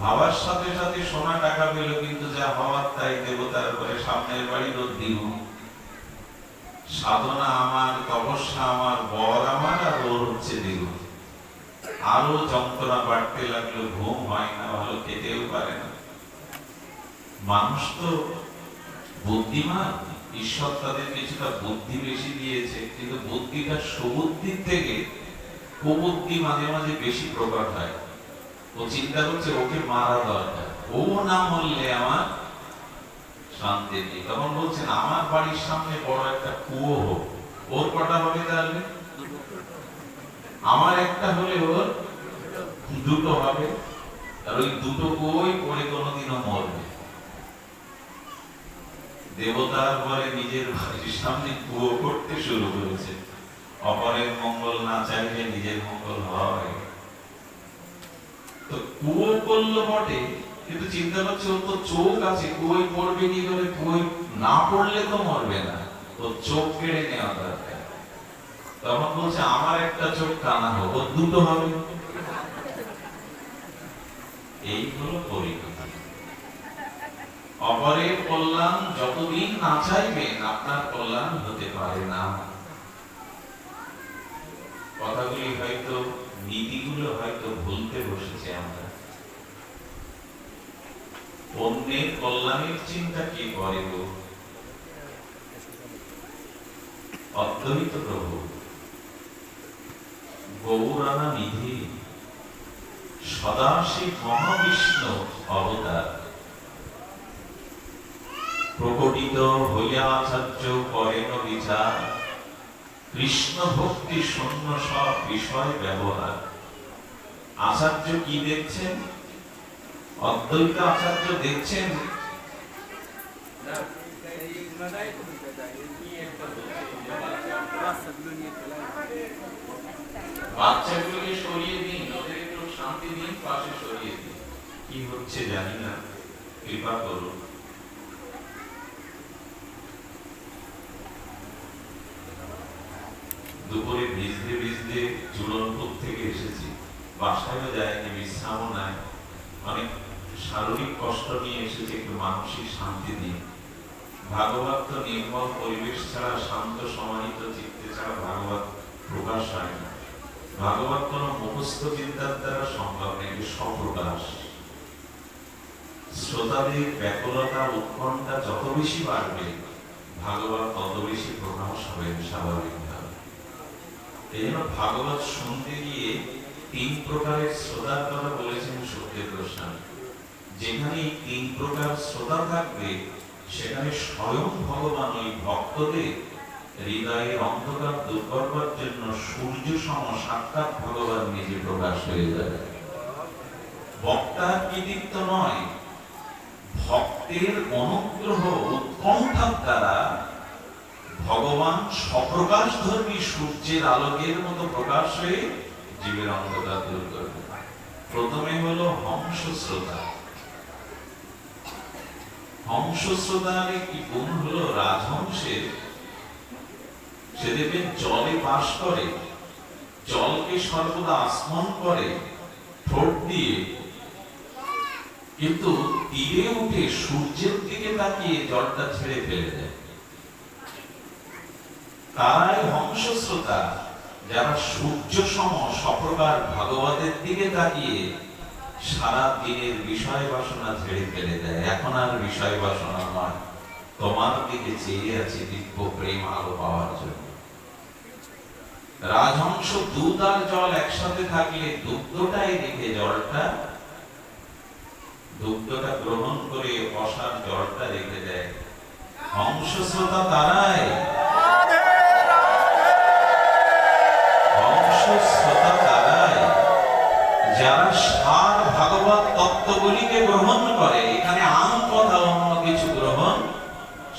Speaker 1: ভাবার সাথে সাথে সোনা টাকা পেল, কিন্তু যা হওয়ার তাই দেবতার উপরে সামনের বাড়ি দ্বিগুণ। সাধনা আমার, তপস্যা আমার, বর আমার, আর ওর হচ্ছে দ্বিগুণ। আরো যন্ত্রণা বাড়তে লাগলো, ঘুম হয় না, ভালো খেতেও পারে না। মানুষ তো বুদ্ধিমান, ঈশ্বর তাদের কিছুটা বুদ্ধি বেশি দিয়েছে, কিন্তু বুদ্ধিটা সুবুদ্ধির থেকে কুবুদ্ধি মাঝে মাঝে বেশি প্রকট হয়। ও চিন্তা করছে ওকে মারা দরকার, ও না মরলে আমার শান্তি নেই। তখন বলছেন আমার বাড়ির সামনে বড় একটা কুয়ো হোক, ওর কটা হবে তাহলে? আমার একটা হলে ওর দুটো হবে, আর ওই দুটো কুয়োই পড়ে কোনোদিনও মরবে। দেবতার পরে নিজের বাড়ির সামনে কুয়ো করতে শুরু করেছে। অপরের মঙ্গল না চাইলে নিজের মঙ্গল হয়। তো কুয়ো করলো বটে, কিন্তু চিন্তা করছে ও তো চোখ আছে, কুয়োয় পড়বে কি করে? কুয়োয় না পড়লে তো মরবে না, ও চোখ কেড়ে নেওয়া দরকার। তখন বলছে আমার একটা চোখ কানা হোক, ওর দুটো হবে। এই হলো পরিণতি। অপরের কল্যাণ যতদিন না চাইবেন আপনার কল্যাণ হতে পারে না। কথাগুলি হয়তো, নীতিগুলো হয়তো ভুলতে বসেছে আমরা। অন্যের কল্যাণের চিন্তা কে করে গো? অদ্বৈত প্রভু, গৌরানা নিধি, সদাশিব মহাবিষ্ণু অবতার প্রকটিত হইয়া আচার্য করেন বিচার, কৃষ্ণ ভক্তি শূন্য সব বিষয় ব্যবহার। আচার্য কি দেখছেন? অদ্বৈত আচার্য দেখছেন বাচ্চাগুলোকে সরিয়ে দিন, ওদের একটু শান্তি দিন, পাশে সরিয়ে দিন। কি হচ্ছে জানি না, কৃপা করুন। দুপুরে ভিজতে ভিজতে চূড়নপুর থেকে এসেছি, বাসায়ও যায়নি, বিশ্রামও নাই, অনেক শারীরিক কষ্ট নিয়ে এসেছি একটু মানসিক শান্তি নিয়ে। ভাগবত তো নির্মল পরিবেশ ছাড়া, শান্ত সমাহিত চিত্তে ছাড়া ভাগবত প্রকাশ হয় না। ভাগবত কোন মুখস্থ চিন্তার দ্বারা সম্ভব নেই, স্বপ্রকাশ। শ্রোতাদের ব্যাকুলতা উৎকণ্ঠা যত বেশি বাড়বে, ভাগবত তত বেশি প্রকাশ হবে স্বাভাবিকভাবে। এই জন্য ভাগবত শুনতে গিয়ে 3 প্রকারের শ্রোতার কথা বলেছেন সুখদেব গোস্বামী। যেখানে এই 3 প্রকার শ্রোতা থাকবে, সেখানে স্বয়ং ভগবান ওই ভক্তদের হৃদয়ের অন্ধকার দূর করবার জন্য সূর্য সম সাক্ষাৎ ভগবান নিজে প্রকাশ হয়ে যাবে। বক্তার কৃতিত্ব নয়, ভক্তের অনুগ্রহ উৎকণ্ঠার দ্বারা ভগবান স্বপ্রকাশ ধর্মী সূর্যের আলোকের মতো প্রকাশ হয়ে জীবের অন্ধকার দূর করবে। প্রথমে হলো হংস শ্রোতা। হংস শ্রোতার একটি গুণ হলো রাজহংসের, সে দেখবেন জলে বাস করে, জলকে সর্বদা আসমন করে ঠোঁট দিয়ে, কিন্তু তীরে উঠে সূর্যের দিকে তাকিয়ে জলটা ছেড়ে ফেলে দেয়। তারাই হংস শ্রোতা, যারা সূর্য সম সপ্রকার ভাগবতের দিকে তাকিয়ে সারা দিনের বিষয় বাসনা ছেড়ে ফেলে দেয়। এখন আর বিষয় বাসনা নয়, তোমার দিকে চেয়ে আছে দিব্য প্রেম আলো পাওয়ার জন্য। রাজহংস দুধ আর জল একসাথে থাকলে দুগ্ধটাই রেখে দুগ্ধটা গ্রহণ করে অসার জলটা রেখে দেয়। হংস শ্রোতা তারাই, হংস শ্রোতা তারাই যারা সার ভাগবত তত্ত্বগুলিকে গ্রহণ করে। এখানে আম কথা অন্য কিছু গ্রহণ,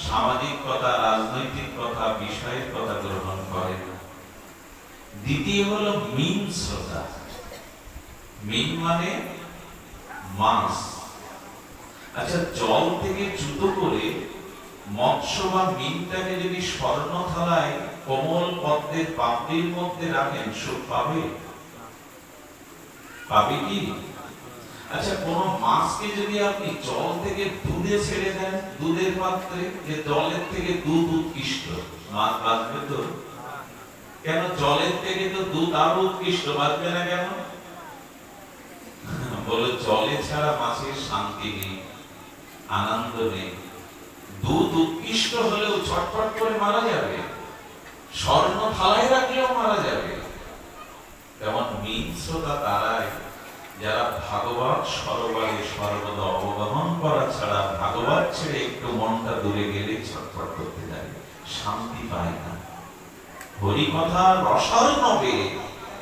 Speaker 1: সামাজিক কথা, রাজনৈতিক কথা, বিষয়ের কথা গ্রহণ করে না। দ্বিতীয় হলো মীন শ্রোতা। মীন মানে মাছ। আচ্ছা, জল থেকে জুতো করে মৎস্য বা মীনটাকে যদি স্বর্ণ থালায় কোমল পদ্মের পাপড়ির মধ্যে রাখেন, সুখ পাবে? পাবে কি? আচ্ছা, কোন মাছকে যদি আপনি জল থেকে দুধে ছেড়ে দেন, দুধের পাত্রে, যে জলের থেকে দুধ উৎকৃষ্ট, মাছ বাঁচবে তো? কেন? জলের থেকে তো দুধ আরো উৎকৃষ্ট, বাঁচবে না কেন? বলে জলে ছাড়া মাছের শান্তি নেই, আনন্দ নেই। দুধ উৎকৃষ্ট হলেও ছটফট করে মারা যাবে, স্বর্ণ থালায় রাখলেও মারা যাবে। তেমন মীন শ্রোতা তারাই যারা ভাগবত সরোবরে সর্বদা অবগাহন করা ছাড়া ভাগবত ছেড়ে একটু মনটা দূরে গেলে ছটফট করতে যায়, শান্তি পায় না। হরি কথা রসার্ণবে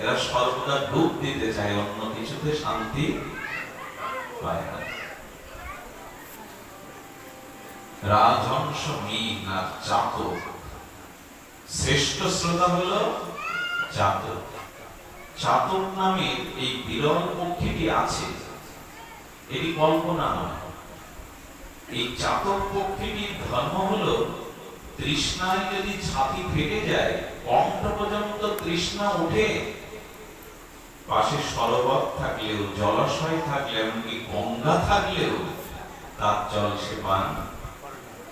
Speaker 1: এরা সর্বদা ডুব দিতে চায়, অন্য কিছুতে শান্তি পায় না। রাজহংস মীন আর চাতক, শ্রেষ্ঠ শ্রোতা হলো চাতক। চাতক নামের এই বিরল পক্ষীটি আছে, এটি কল্পনা নয়। এই চাতক পক্ষীটির ধর্ম হলো, তৃষ্ণায় যদি ছাতি ফেটে যায়, কণ্ঠ পর্যন্ত তৃষ্ণা উঠে, পাশে সরোবর থাকলেও, জলাশয় থাকলে, এমনকি গঙ্গা থাকলেও তার জল সে পান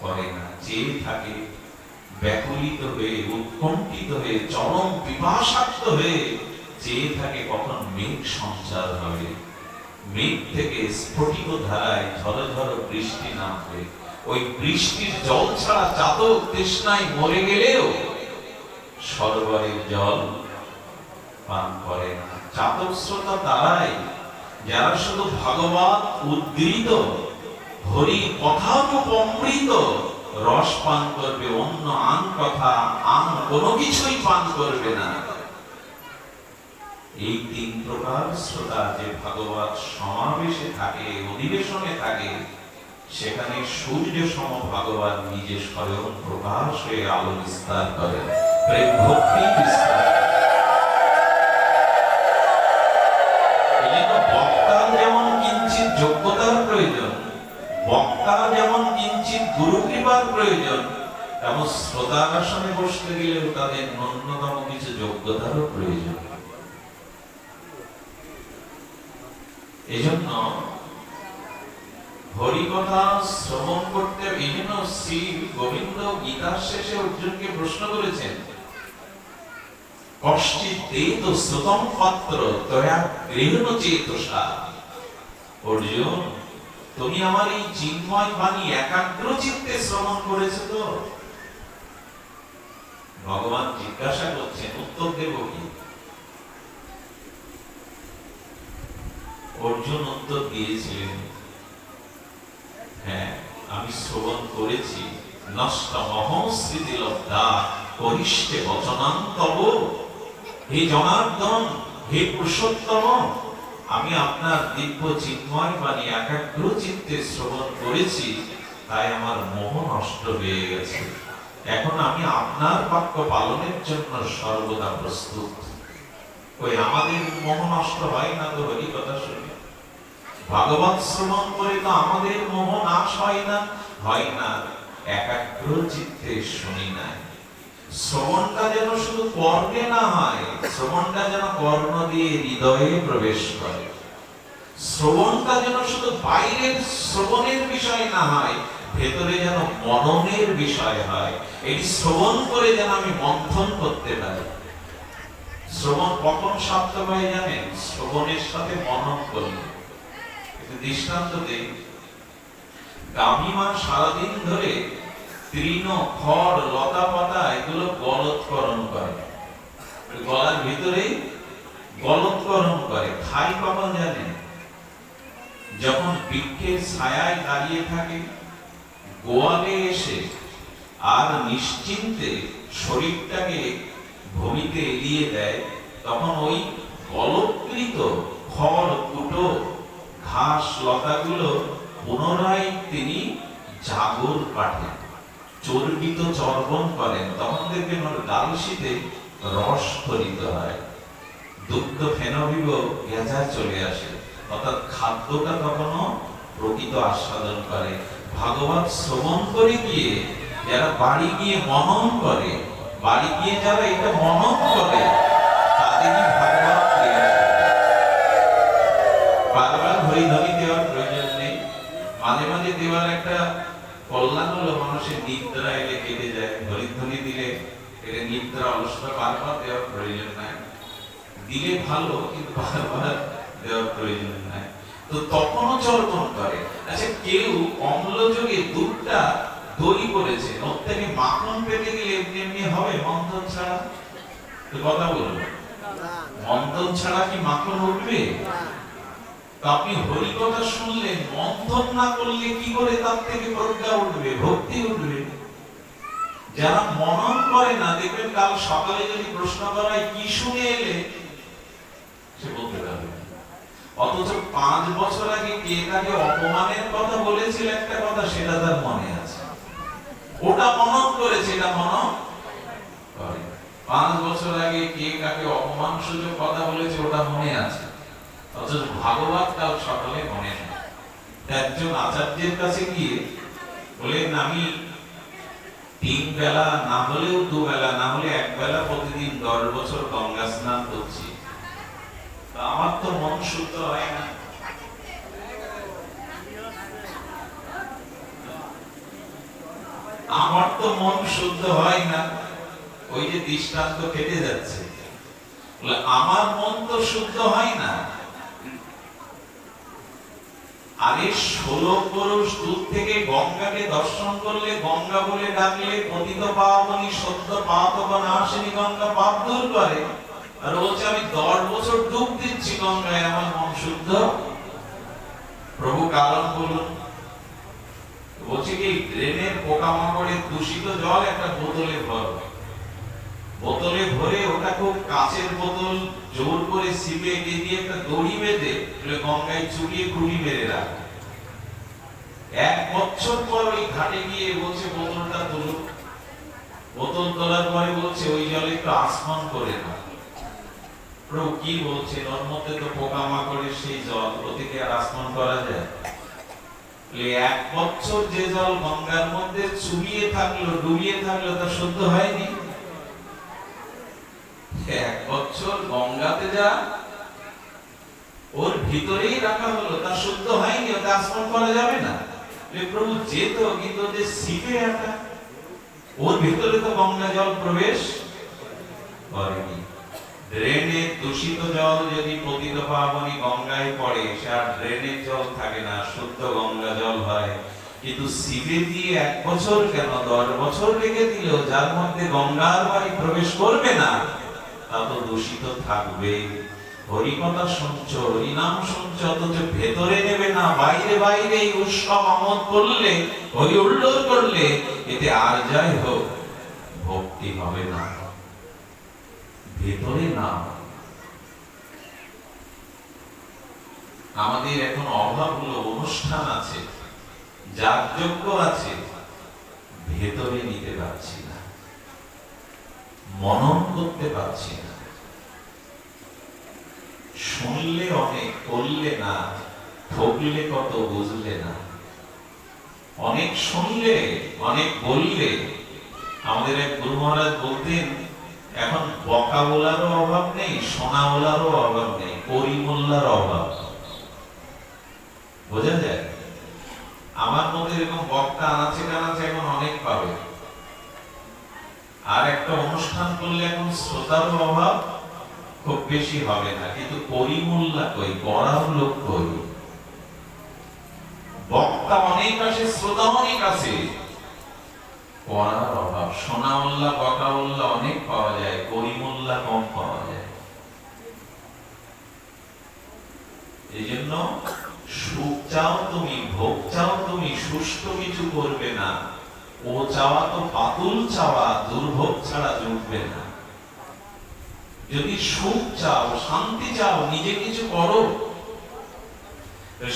Speaker 1: করে না, চেয়ে থাকে, ব্যাকুলিত হয়ে, উৎকণ্ঠিত হয়ে, চরম পিপাসার্ত হয়ে চেয়ে থাকে কখন মেঘ সঞ্চার হবে, মেঘ থেকে স্ফটিক ধারায় ঝর ঝর বৃষ্টি নামবে। ওই বৃষ্টির জল ছাড়া চাতক তৃষ্ণায় মরে গেলেও সরোবরের জল পান করে না। চাতক শ্রোতা তারাই যারা শুধু ভাগবত উদ্ধৃত হরি কথামৃত রস পান করবে, অন্য আন কথা আন কোনো কিছুই পান করবে না। এই তিন প্রকার শ্রোতা যে ভাগবত সমাবেশে থাকে, অধিবেশনে থাকে, সেখানে সূর্য সম ভাগবত নিজে স্বয়ং প্রকাশ হয়ে আলো বিস্তার করে, প্রেম ভক্তি বিস্তার। বক্তার যেমন কিঞ্চিত যোগ্যতার প্রয়োজন, বক্তার যেমন কিঞ্চিত গুরু কৃপার প্রয়োজন, তেমন শ্রোতার আসনে বসতে গেলেও তাদের ন্যূনতম কিছু যোগ্যতারও প্রয়োজন। এজন্য হরিকথা শ্রবণ করতে বিভিন্ন শ্রী গোবিন্দ গীতার শেষে অর্জুনকে প্রশ্ন করেছেন, কষ্টিত দেত শ্রুতম পাত্র তয়া গৃহণ চেতসা। অর্জুন, তুমি আমার এই চিন্ময় বাণী একাগ্র চিত্তে শ্রবণ করেছো তো? ভগবান জিজ্ঞাসা করছেন, উত্তর দেব কি? অর্জুন উত্তর দিয়েছিলেন, হ্যাঁ আমি শ্রবণ করেছি। নষ্টমহং স্মৃতিলব্ধা করিষ্যে বচনাং তব। হে জনার্দন, হে পুরুষোত্তম, আমি আপনার দিব্য চিন্ময় বাণী একাগ্র চিত্তে শ্রবণ করেছি, তাই আমার মোহ নষ্ট হয়ে গেছে। এখন আমি আপনার বাক্য পালনের জন্য সর্বদা প্রস্তুত। ওই আমাদের মোহ নষ্ট হয় না তো হরি কথা শুনে? ভাগবত শ্রবণ করে তো আমাদের মোহ নাশ হয় না, হয় না। একাগ্র চিত্তে শুনি না। শ্রবণটা যেন শুধু কর্ণে না হয়, শ্রবণটা যেন কর্ণ দিয়ে হৃদয়ে প্রবেশ করে। শ্রবণটা যেন শুধু বাইরের শ্রবণের বিষয় না হয়, ভেতরে যেন মননের বিষয় হয়। এই শ্রবণ করে যেন আমি মন্থন করতে পারি। শ্রবণ কখন সার্থক হয় জানেন? শ্রবণের সাথে মনন করলে। দৃষ্টান্ত দেই, গামিমা সারাদিন ধরে তৃণ, খড়, লতা পাতা এগুলো গলৎকরণ করে, গলার ভিতরে গলৎকরণ করে। খাই কখন জানেন? যখন বৃক্ষের ছায়ায় দাঁড়িয়ে থাকে, গোয়ালে এসে আর নিশ্চিন্তে শরীরটাকে ভূমিতে এলিয়ে দেয়, তখন ওই গলৎকৃত খড়, কুটো, ঘাস, লতাগুলো পুনরায় তিনি জাগর কাটেন, চর্বিত চর্বণ করেন। তখন দেখবেন ওর গালশিতে রস ফলিত হয়, দুগ্ধ ফেনবিব গেজা চলে আসে, অর্থাৎ খাদ্যটা তখনও প্রকৃত আস্বাদন করে। ভাগবত শ্রবণ করে গিয়ে যারা বাড়ি গিয়ে মনন করে, বাড়ি গিয়ে যারা এটা মনন করে, তাদেরই ভাগবত প্রিয়। বারবার হরিধ্বনি দেওয়ার প্রয়োজন নেই, মাঝে মাঝে দেওয়ার একটা কল্যাণ হলো, মানুষের নিদ্রা এলে কেটে যায়। হরিধ্বনি দিলে এটা নিদ্রা অলসতা বারবার দেওয়ার প্রয়োজন নাই, দিলে ভালো, কিন্তু বারবার দেওয়ার প্রয়োজন নাই। তো তখনও চর্বণ করে। আচ্ছা, কেউ অম্লযোগে দুধটা দই করেছে, ওর থেকে মাখন পেতে গেলে এমনি এমনি হবে মন্থন ছাড়া? কথা বলুন, মন্থন ছাড়া কি মাখন উঠবে? আপনি হরি কথা শুনলে মন্থন না করলে কি করে তার থেকে প্রজ্ঞা উঠবে, ভক্তি উঠবে? যারা মনন করে না, দেখবেন কাল সকালে যদি প্রশ্ন করায় কি শুনে এলে, সে বলতে পারবে। অথচ 5 বছর আগে কে কাকে অপমানের কথা বলেছিল একটা কথা, সেটা তার মনে আছে, ওটা মনন করেছে, এটা মনন করে। 5 বছর আগে কে কাকে অপমান সূচক কথা বলেছে, ওটা মনে আছে, অথচ ভাগবত কাল সকালে মনে নেই। একজন আচার্যের কাছে গিয়ে বলেন, আমি 3 বেলা না হলেও 2 বেলা না হলে 1 বেলা প্রতিদিন 10 বছর গঙ্গা স্নান করছি, আমার তো মন শুদ্ধ হয় না। আমার তো মন শুদ্ধ হয় না। ওই যে দৃষ্টান্ত কেটে যাচ্ছে, আমার মন তো শুদ্ধ হয় না। আরে 16 পুরুষ দূর থেকে গঙ্গাকে দর্শন করলে, গঙ্গা বলে ডাকলে, পতিত পাবনী সদ্য পাতক নাশিনী গঙ্গা পাপ দূর করে। আর বলছে আমি 10 বছর ডুব দিচ্ছি গঙ্গায়, আমার মন শুদ্ধ। প্রভু কারণ বলুন। বলছে কি, ড্রেনের পোকামাকড়ের দূষিত জল একটা বোতলে ভরো, বোতলে ভরে ওটা খুব কাঁচের বোতল, জোর করে সিপে দিয়ে একটা দড়ি বেঁধে গঙ্গায় চুবিয়ে খুঁড়ি মেরে রাখো। 1 বছর পর ওই ঘাটে গিয়ে বলছে বোতলটা তুলো। বোতল তোলার পরে বলছে ওই জলে একটু আসমান করে না। প্রভু কি বলছে, ওর মধ্যে তো পোকামাকড়ের সেই জল, ওদিকে আর আসমান করা যায়? 1 বছর যে জল গঙ্গার মধ্যে চুবিয়ে থাকলো, ডুবিয়ে থাকলো, তা শুদ্ধ হয়নি? 1 বছর গঙ্গাতে যা ওর ভিতরেই রাখা হলো, তা শুদ্ধ হয়নি, ওটা আসমান করা যাবে না? প্রভু যেত, কিন্তু যে সিপে রাখা, ওর ভিতরে তো গঙ্গা জল প্রবেশ করেনি। ড্রেনের দূষিত জল যদি পতিত পাবনী গঙ্গায় পড়ে, সে আর ড্রেনের জল থাকে না, শুদ্ধ গঙ্গা জল হয়। কিন্তু সিপে দিয়ে 1 বছর কেন 10 বছর রেখে দিলেও যার মধ্যে গঙ্গার বাড়ি প্রবেশ করবে না, তা তো দূষিত থাকবে। হরিকথা শুনছো, হরিনাম শুনছো, অথচ ভেতরে নেবে না, বাইরে বাইরে উৎসব আমোদ করলে, হরি হুল্লোড় করলে, এতে আর যাই হোক ভক্তি হবে না, ভেতরে না। আমাদের এখন অভাব হলো, অনুষ্ঠান আছে, যাগযজ্ঞ আছে, ভেতরে নিতে পারছি না, মনন করতে পারছি না। শুনলে অনেক, করলে না, ঠকলে কত, বুঝলে না। অনেক শুনলে, অনেক বললে। আমাদের এক গুরু মহারাজ বলতেন, এখন বকা বলারও অভাব নেই, শোনা বলারও অভাব নেই, করি মোল্লার অভাব। বোঝা যায়? আমার মধ্যে এরকম বক্তা আনাচে কানাচে এখন অনেক পাবে। আর একটা অনুষ্ঠান করলে এখন শ্রোতারও অভাব খুব বেশি হবে না, কিন্তু করি মোল্লা কই, পড়ার লোক কই? বক্তা অনেক আছে, শ্রোতা অনেক আছে, পড়ার অভাব। সোনা মোল্লা, বকা মোল্লা অনেক পাওয়া যায়, করি মোল্লা কম পাওয়া যায়। এই জন্য সুখ চাও তুমি, ভোগ চাও তুমি, সুষ্ঠু কিছু করবে না। ও চাওয়া তো বাতুল চাওয়া, দুর্ভোগ ছাড়া জুটবে না। যদি সুখ চাও, শান্তি চাও, নিজে কিছু করো।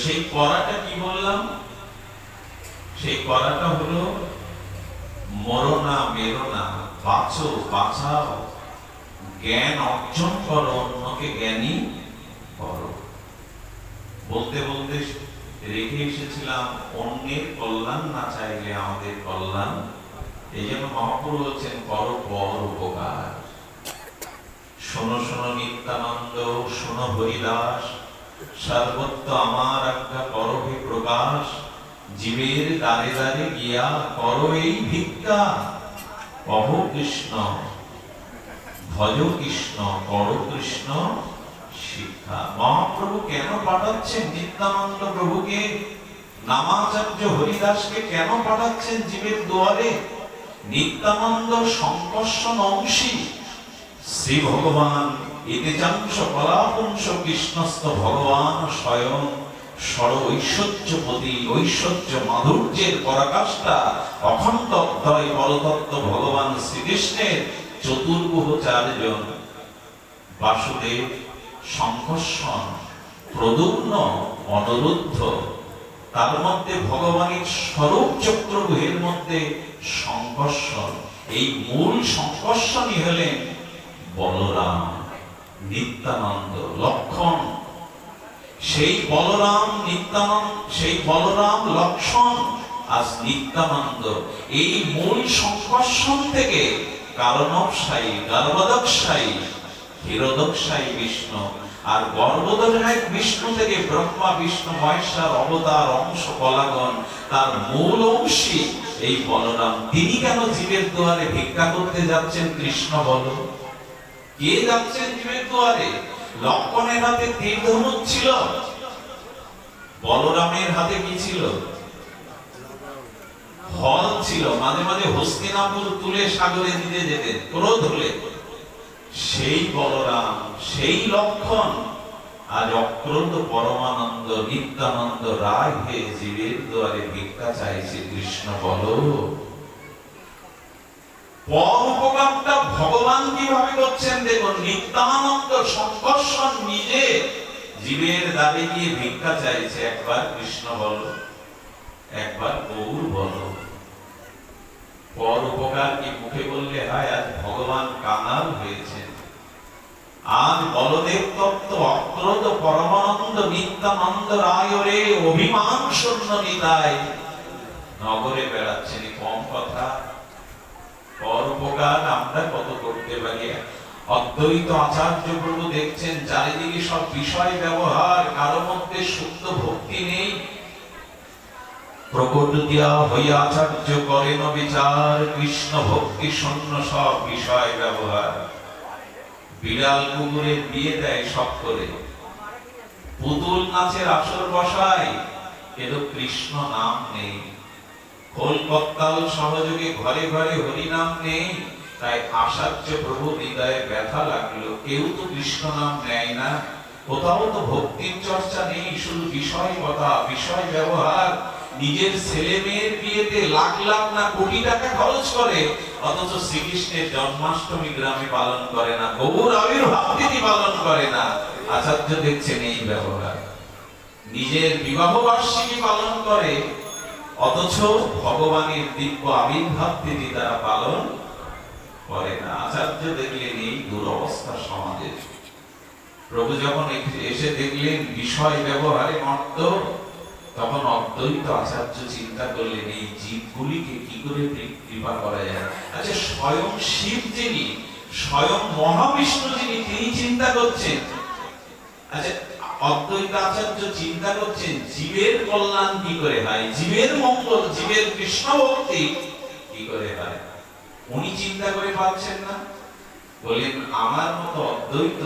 Speaker 1: সেই করাটা কি বললাম? সেই করাটা হলো মরো না, মেরো না, বাঁচো, বাঁচাও, জ্ঞান অর্জন করো, অন্যকে জ্ঞানী করো। বলতে বলতে রেখে এসেছিলাম, অন্যের কল্যাণ না চাইলে আমাদের কল্যাণ। এই জন্য মহাপুরু হচ্ছেন করো পর উপকার। শোনো শোনো নিত্যানন্দ, শোনো হরিদাস, সর্বত্র আমার আজ্ঞা করো হে প্রকাশ। জীবের দ্বারে দ্বারে গিয়া করো এই ভিক্ষা। কহ কৃষ্ণ, ভজ কৃষ্ণ, করো কৃষ্ণ শিক্ষা। মহাপ্রভু কেন পাঠাচ্ছেন নিত্যানন্দ প্রভুকে, নামাচার্য হরিদাসকে কেন পাঠাচ্ছেন জীবের দুয়ারে? নিত্যানন্দ সংকর্ষণ অংশী, শ্রী ভগবান এতে চাংশ কলাপুংস কৃষ্ণস্থ ভগবান স্বয়ং ষড় ঐশ্বর্যপতি ঐশ্বর্য মাধুর্যের পরাকাষ্ঠা অখণ্ড অদ্বয় পরতত্ত্ব ভগবান শ্রীকৃষ্ণের চতুর্ভুজ চারজন বাসুদেব, সংকর্ষণ, প্রদ্যুম্ন, অনিরুদ্ধ। তার মধ্যে ভগবানের স্বরূপ চক্রগুহের মধ্যে সংকর্ষণ। এই মূল সংকর্ষণই হলেন বলরাম, নিত্যানন্দ, লক্ষণ। সেই বলরাম নিত্যানন্দ, সেই বলরাম লক্ষণ আজ নিত্যানন্দ। এই মূল সংকর্ষণ থেকে কারণবশায়ী, গর্ভদক্ষায়ী, ক্ষীরোদক্ষায়ী বিষ্ণু, আর গর্ভদক্ষায়ী বিষ্ণু থেকে ব্রহ্মা বিষ্ণু মহেশ্বর অবতার অংশ কলাগণ, তার মূল অংশী এই বলরাম। তিনি কেন জীবের দুয়ারে ভিক্ষা করতে যাচ্ছেন? কৃষ্ণ বলো, কে যাচ্ছেন জীবের দুয়ারে? লক্ষণের হাতে তীর ধনুক ছিল, বলরামের হাতে কি ছিল? হল ছিল। মাঝে মাঝে হস্তিনাপুর তুলে সাগরে দিতে যেতেন ক্রোধ হলে। সেই বলরাম, সেই লক্ষণ আজ অক্রোধ পরমানন্দ নিত্যানন্দ রায় হয়ে জীবের দুয়ারে ভিক্ষা চাইছে। কৃষ্ণ বলো, পরোপকারটা ভগবান কিভাবে করছেন দেখুন। নিত্যানন্দ সংকর্ষণ নিজে জীবের দ্বারে গিয়ে ভিক্ষা চাইছে। একবার কৃষ্ণ বলো, একবার গৌর বলো। পরোপকার কি মুখে বললে হয়? আজ ভগবান কাঙাল হয়েছেন। আজ বলদেব তত্ত্ব অক্রোধ পরমানন্দ নিত্যানন্দ রায় রে অভিমান শূন্য নিতাই নগরে বেড়াচ্ছেন। কম কথা? পরোপকার আমরা কত করতে পারি। অদ্বৈত আচার্য প্রভু দেখছেন চারিদিকে সব বিষয় ব্যবহার, কারো মধ্যে শুদ্ধ ভক্তি নেই। প্রকট দিয়া হইয়া আচার্য করেন বিচার, কৃষ্ণ ভক্তি শূন্য সব বিষয় ব্যবহার। বিড়াল কুকুরের বিয়ে দেয় সব করে, পুতুল নাচের আসর বসায়, কিন্তু কৃষ্ণ নাম নেই। খোল কত্তাল সহযোগে ঘরে ঘরে হরি নাম নেই। তাই আচার্য প্রভু হৃদয়ে ব্যথা লাগলো, কেউ তো কৃষ্ণ নাম নেয় না, কোথাও তো ভক্তির চর্চা নেই, শুধু বিষয় কথা, বিষয় ব্যবহার। নিজের ছেলে মেয়ের বিয়েতে লাখ লাখ না কোটি টাকা খরচ করে, অথচ শ্রীকৃষ্ণের জন্মাষ্টমী গ্রামে পালন করে না, গৌর আবির্ভাব তিথি পালন করে না। আচার্য দেখছেন এই ব্যবহার। নিজের বিবাহ বার্ষিকী পালন করে, অথচ ভগবানের দিব্য আবির্ভাব তিথি তারা পালন করে না। আচার্য দেখলেন এই দুরবস্থা সমাজের। প্রভু যখন এসে দেখলেন বিষয় ব্যবহারে মত্ত, তখন অদ্বৈত আচার্য চিন্তা করলেন এই জীবগুলিকে কি করে কৃপা করা যায়। আচ্ছা, স্বয়ং শিব যিনি, স্বয়ং মহাবিষ্ণু যিনি, তিনি চিন্তা করছেন। আচ্ছা, অদ্বৈত আচার্য চিন্তা করছেন জীবের কল্যাণ কি করে হয়, জীবের মঙ্গল, জীবের কৃষ্ণ ভক্তি কি করে হয়। উনি চিন্তা করে পাচ্ছেন না। বলেন আমার মতো অদ্বৈত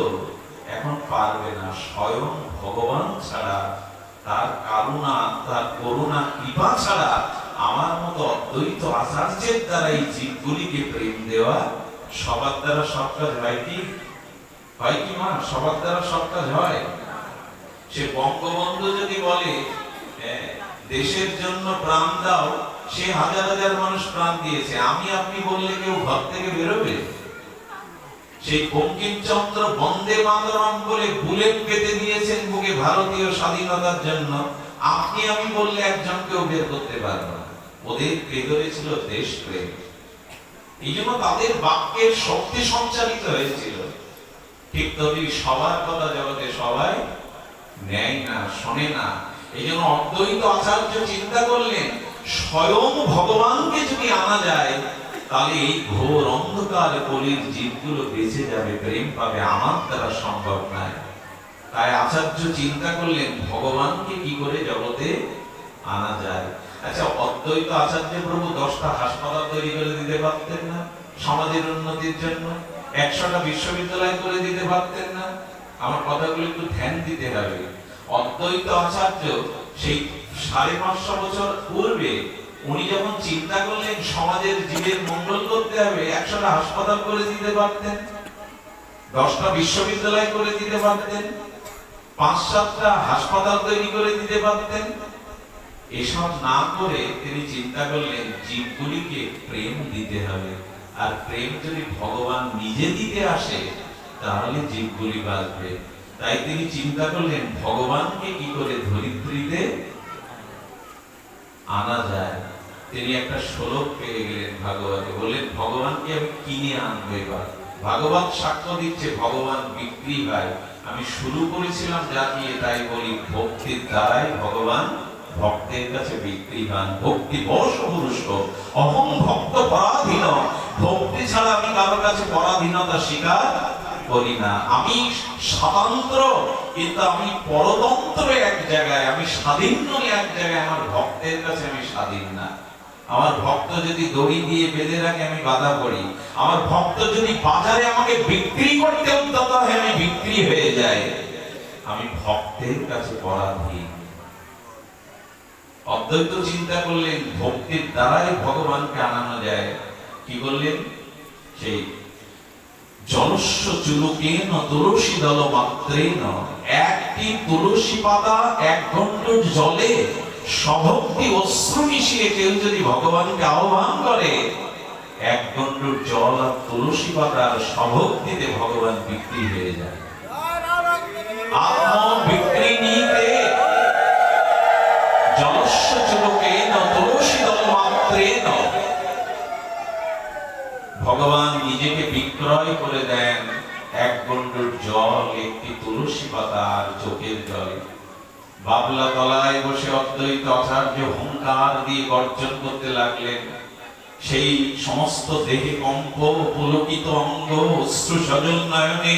Speaker 1: এখন পারবে না। স্বয়ং ভগবান ছাড়া, তার কারুণা, তার করুণা, কৃপা ছাড়া আমার মতো অদ্বৈত আচার্যের দ্বারা এই জীবগুলিকে প্রেম দেওয়া সবার দ্বারা সব কাজ হয় কি? হয় কি মা? সবার দ্বারা সব কাজ হয়? সে বঙ্গবন্ধু যদি বলে দেশের জন্য প্রাণ দাও, সে হাজার হাজার মানুষ প্রাণ দিয়েছে। আমি আপনি বললে কেউ ঘর থেকে বেরোবে? সেই বঙ্কিমচন্দ্র বন্দে মাতরম বলে বুলেট পেতে দিয়েছেন বুকে ভারতীয় স্বাধীনতার জন্য, আপনি আমি বললে একজন কেউ বের করতে পারবে না। ওদের ভেতরে ছিল দেশপ্রেম, এই জন্য তাদের বাক্যের শক্তি সঞ্চারিত হয়েছিল। ঠিক তবে সবার কথা জগতে সবাই নেয় না, শোনে না। এই জন্য অদ্বৈত আচার্য চিন্তা করলেন স্বয়ং ভগবানকে যদি আনা যায়, তাহলে এই ঘোর অন্ধকার কলির জীবগুলো বেঁচে যাবে, প্রেম পাবে। আমার দ্বারা সম্ভব নয়। তাই আচার্য চিন্তা করলেন ভগবানকে কি করে জগতে আনা যায়। আচ্ছা, অদ্বৈত আচার্য প্রভু 10টা হাসপাতাল তৈরি করে দিতে পারতেন না সমাজের উন্নতির জন্য? 100টা বিশ্ববিদ্যালয় করে দিতে পারতেন না? আমার কথাগুলো একটু ধ্যান দিতে হবে। অদ্বৈত আচার্য সেই 550 বছর পূর্বে উনি যখন চিন্তা করলেন সমাজের জীবের মঙ্গল করতে হবে, 100টা হাসপাতাল করে দিতে পারতেন। 10টা বিশ্ববিদ্যালয় করে দিতে পারতেন, 5-7টা হাসপাতাল তৈরি করে দিতে পারতেন। এসব না করে তিনি চিন্তা করলেন জীবগুলিকে প্রেম দিতে হবে, আর প্রেম যদি ভগবান নিজে দিতে আসে তাহলে জীবগুলি বাঁচবে। তাই তিনি চিন্তা করলেন ভগবানকে কি করে ধরিত্রীতে আনা যায়। তিনি একটা শ্লোক পেয়ে গেলেন ভাগবতে, বললেন ভগবানকে আমি কিনে আনবো এবার। ভাগবত সাক্ষ্য দিচ্ছে ভগবান বিক্রি হয়। আমি শুরু করেছিলাম যা দিয়ে, তাই বলি ভক্তির দ্বারাই ভগবান ভক্তের কাছে বিক্রি হন। ভক্তি বশ পুরুষ অহং ভক্ত পরাধীন, ভক্তি ছাড়া আমি কারোর কাছে পরাধীনতা স্বীকার করি না। আমি স্বতন্ত্র কিন্তু আমি পরতন্ত্র এক জায়গায়, আমি স্বাধীন নই এক জায়গায়, আমার ভক্তের কাছে আমি স্বাধীন না। আমার ভক্ত যদি দড়ি দিয়ে বেঁধে রাখে আমি বাধা পড়ি, আমার ভক্ত যদি বাজারে আমাকে বিক্রি করতে উদ্যত হয় আমি বিক্রি হয়ে যাই। আমি ভক্তের কাছে পরাধীন। অদ্বৈত চিন্তা করলেন ভক্তির দ্বারাই ভগবানকে আনানো যায়। কি বললেন? সেই জলস্য চুলুকেন তুলসী দল মাত্রেন, একটি তুলসী পাতা এক ঘণ্টার জলে সভক্তি অশ্রু মিশিয়ে কেউ যদি ভগবানকে আহ্বান করে, এক ঘণ্টার জল আর তুলসী পাতার সভক্তিতে ভগবান বিক্রি হয়ে যায়। আত্ম বিক্রি নিতে জলস্য চুলুকেন তুলসী দল মাত্রেন, ভগবান নিজেকে বিক্রয় করে দেন এক গণ্ডুর জল, একটি তুলসী পাতা আর চোখের জলে। বাবলা তলায় বসে অদ্বৈত আচার্য হুঙ্কার দিয়ে গর্জন করতে লাগলেন। সেই সমস্ত দেহে কম্প, পুলকিত অঙ্গ, অশ্রু সজল নয়নে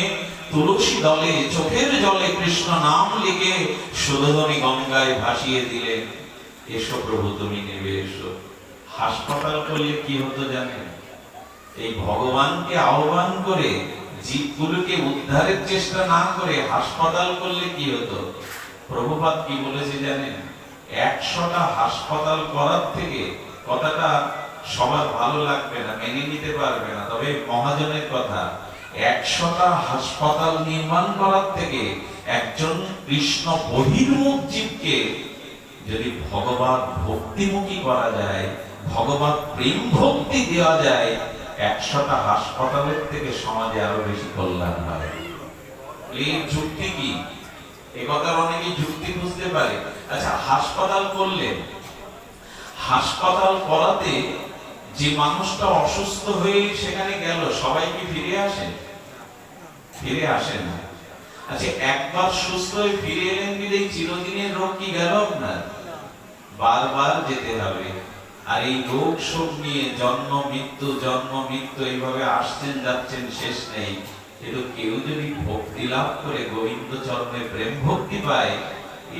Speaker 1: তুলসী দলে চোখের জলে কৃষ্ণ নাম লিখে সুধোধনী গঙ্গায় ভাসিয়ে দিলেন। এসো প্রভু তুমি নেবে এসো। হাসপাতাল করলে কি হতো জানেন? এই ভগবানকে আহ্বান করে জীবগুলোকে উদ্ধারের চেষ্টা না করে হাসপাতাল করলে কি হতো? প্রভুপাদ কি বলেছে জানেন? 100টা হাসপাতাল করার থেকে, কথাটা সবার ভালো লাগবে না, মেনে নিতে পারবে না, তবে মহাজনের কথা, 100টা হাসপাতাল নির্মাণ করার থেকে একজন কৃষ্ণ বহির্মুখ জীবকে যদি ভগবান ভক্তিমুখী করা যায়, ভগবান প্রেম ভক্তি দেওয়া যায়, 100টা হাসপাতালের থেকে সমাজে আরো বেশি কল্যাণ হয়। এই যুক্তি কি? এ কথার অনেকেই যুক্তি বুঝতে পারে। আচ্ছা, হাসপাতাল করলেন, হাসপাতাল করাতে যে মানুষটা অসুস্থ হয়ে সেখানে গেল, সবাই কি ফিরে আসে? ফিরে আসে না। আচ্ছা, একবার সুস্থ হয়ে ফিরে এলেন বিদেই চিরদিনের রোগ কি গেল আপনার? বারবার যেতে হবে। আর এই রোগ শোক নিয়ে জন্ম মৃত্যু এইভাবে আসছেন যাচ্ছেন, শেষ নেই। কিন্তু কেউ যদি ভক্তি লাভ করে গোবিন্দ চরণে প্রেম ভক্তি পায়,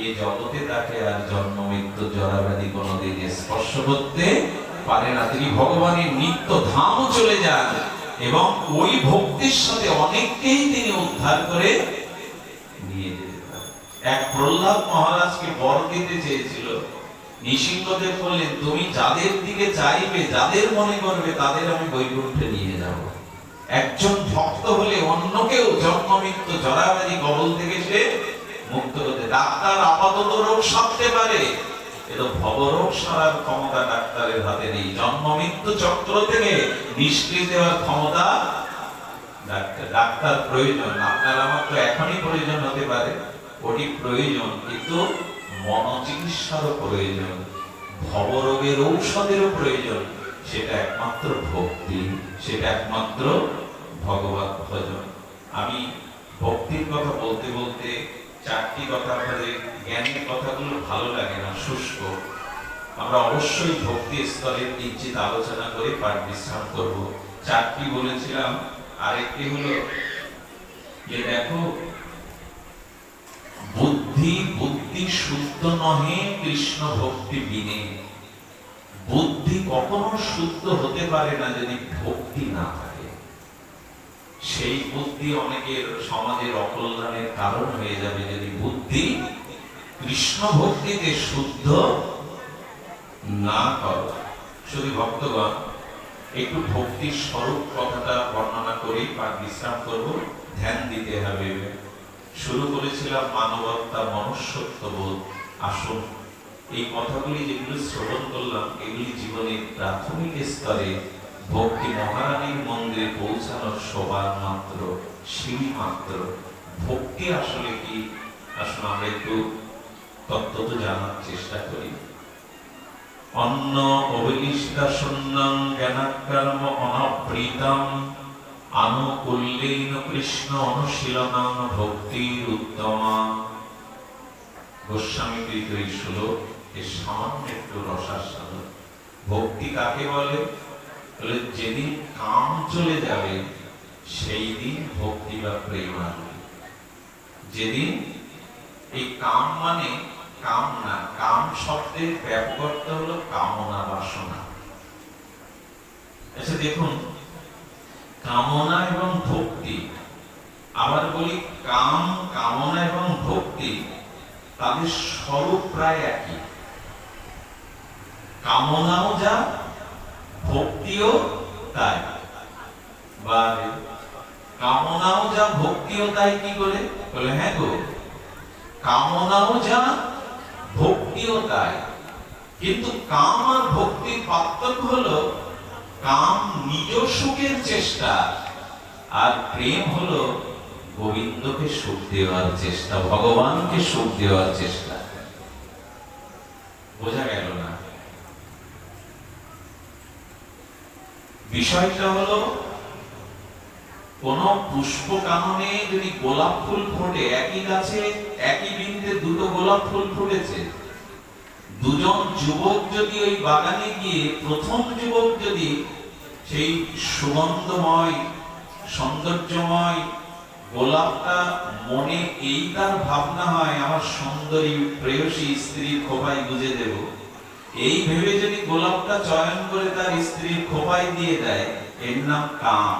Speaker 1: এই জগতে তাকে আর জন্ম মৃত্যু জরাব্যাধি কোনোদিন স্পর্শ করতে পারে না। তিনি ভগবানের নিত্য ধাম চলে যান এবং ওই ভক্তির সাথে অনেককেই তিনি উদ্ধার করে নিয়ে যেতে পারেন। এক প্রহ্লাদ মহারাজকে বর দিতে চেয়েছিল। নৃসিংহদেব বললেন, তুমি যাদের দিকে চাইবে, যাদের মনে করবে, তাদের আমি বৈকুণ্ঠে নিয়ে যাব। একজন ভক্ত হলে অন্য কেউ জন্ম মৃত্যু জরাব্যাধি কবল থেকে সে মুক্ত হতে। ডাক্তার আপাতত রোগ সারতে পারে, কিন্তু ভবরোগ সারার ক্ষমতা ডাক্তারের হাতে নেই। জন্ম মৃত্যু চক্র থেকে নিষ্কৃতি দেওয়ার ক্ষমতা ডাক্তার প্রয়োজন। আপনার আমার তো এখনই প্রয়োজন হতে পারে, ওটি প্রয়োজন, কিন্তু মনোচিকিৎসারও প্রয়োজন, ভবরোগের ঔষধেরও প্রয়োজন। সেটা একমাত্র ভক্তি, সেটা একমাত্র ভগবত ভজন। আমি ভক্তির কথা বলতে বলতে 4টি কথা, আপনাদের জ্ঞানের কথাগুলো ভালো লাগে না, শুষ্ক। আমরা অবশ্যই ভক্তি স্তরের কিঞ্চিত আলোচনা করে পাঠ বিশ্রাম করব। 4টি বলেছিলাম। আরেকটি হলো যে দেখো, বুদ্ধি শুদ্ধ নহে কৃষ্ণ ভক্তি বিনে। বুদ্ধি কখনো শুদ্ধ হতে পারে না যদি ভক্তি না থাকে। সেই বুদ্ধি অনেকের সমাজের অকল্যাণের কারণ হয়ে যাবে যদি বুদ্ধি কৃষ্ণ ভক্তিতে শুদ্ধ না করো। শুধু ভক্তগণ, একটু ভক্তির স্বরূপ কথাটা বর্ণনা করেই পাঠ বিশ্রাম করব। ধ্যান দিতে হবে। শুরু করেছিলাম মানবতা, মনুষ্যত্ববোধ। আসুন এই কথাগুলি যেগুলো শ্রবণ করলাম, এগুলি জীবনের প্রাথমিক স্তরে ভক্তি মহারানীর মন্দিরে পৌঁছানোর সবার মাত্র সিঁড়ি মাত্র। ভক্তি আসলে কি, আসলে আমরা একটু তত্ত্ব জানার চেষ্টা করি। অন্ন অবিলিষ্টা শূন্যং জ্ঞানাকর্ম অনবৃতম আনুকূল্যেন কৃষ্ণ অনুশীলনং ভক্তির উত্তমা। গোস্বামী কৃত এই শ্লোক এর সামান্য একটু রসাস্বাদ। ভক্তি কাকে বলে? বলে যেদিন কাম চলে যাবে সেই দিন ভক্তি বা প্রেম আসবে। যেদিন এই কাম মানে কাম না, কাম শব্দের ব্যাপক অর্থ হলো কামনা, বাসনা। আচ্ছা দেখুন, কামনা এবং ভক্তি, আবার বলি কাম, কামনা এবং ভক্তি তাদের স্বরূপ প্রায় একই। কামনাও যা, ভক্তিও তাই। বারে কামনাও যা, ভক্তিও তাই। কি করে? বলে হ্যাঁ গো, কামনাও যা, ভক্তিও তাই। কিন্তু কাম আর ভক্তির পার্থক্য হলো কাম নিজ সুখের চেষ্টা, আর প্রেম হলো গোবিন্দকে সুখ দেওয়ার চেষ্টা, ভগবানকে সুখ দেওয়ার চেষ্টা। বোঝা গেল না? বিষয়টা হলো কোন পুষ্প কাননে যদি গোলাপ ফুল ফোটে, একই গাছে একই বৃন্তে দুটো গোলাপ ফুল ফুটেছে, দুজন যুবক যদি ওই বাগানে গিয়ে প্রথম যুবক যদি সেই সুগন্ধময় সৌন্দর্যময় গোলাপটা মনে এই তার ভাবনা হয় আমার সুন্দরী প্রেয়সী স্ত্রীর খোপায় গুজে দেব, এই ভেবে যদি গোলাপটা চয়ন করে তার স্ত্রীর খোপায় দিয়ে দেয়, এর নাম কাম।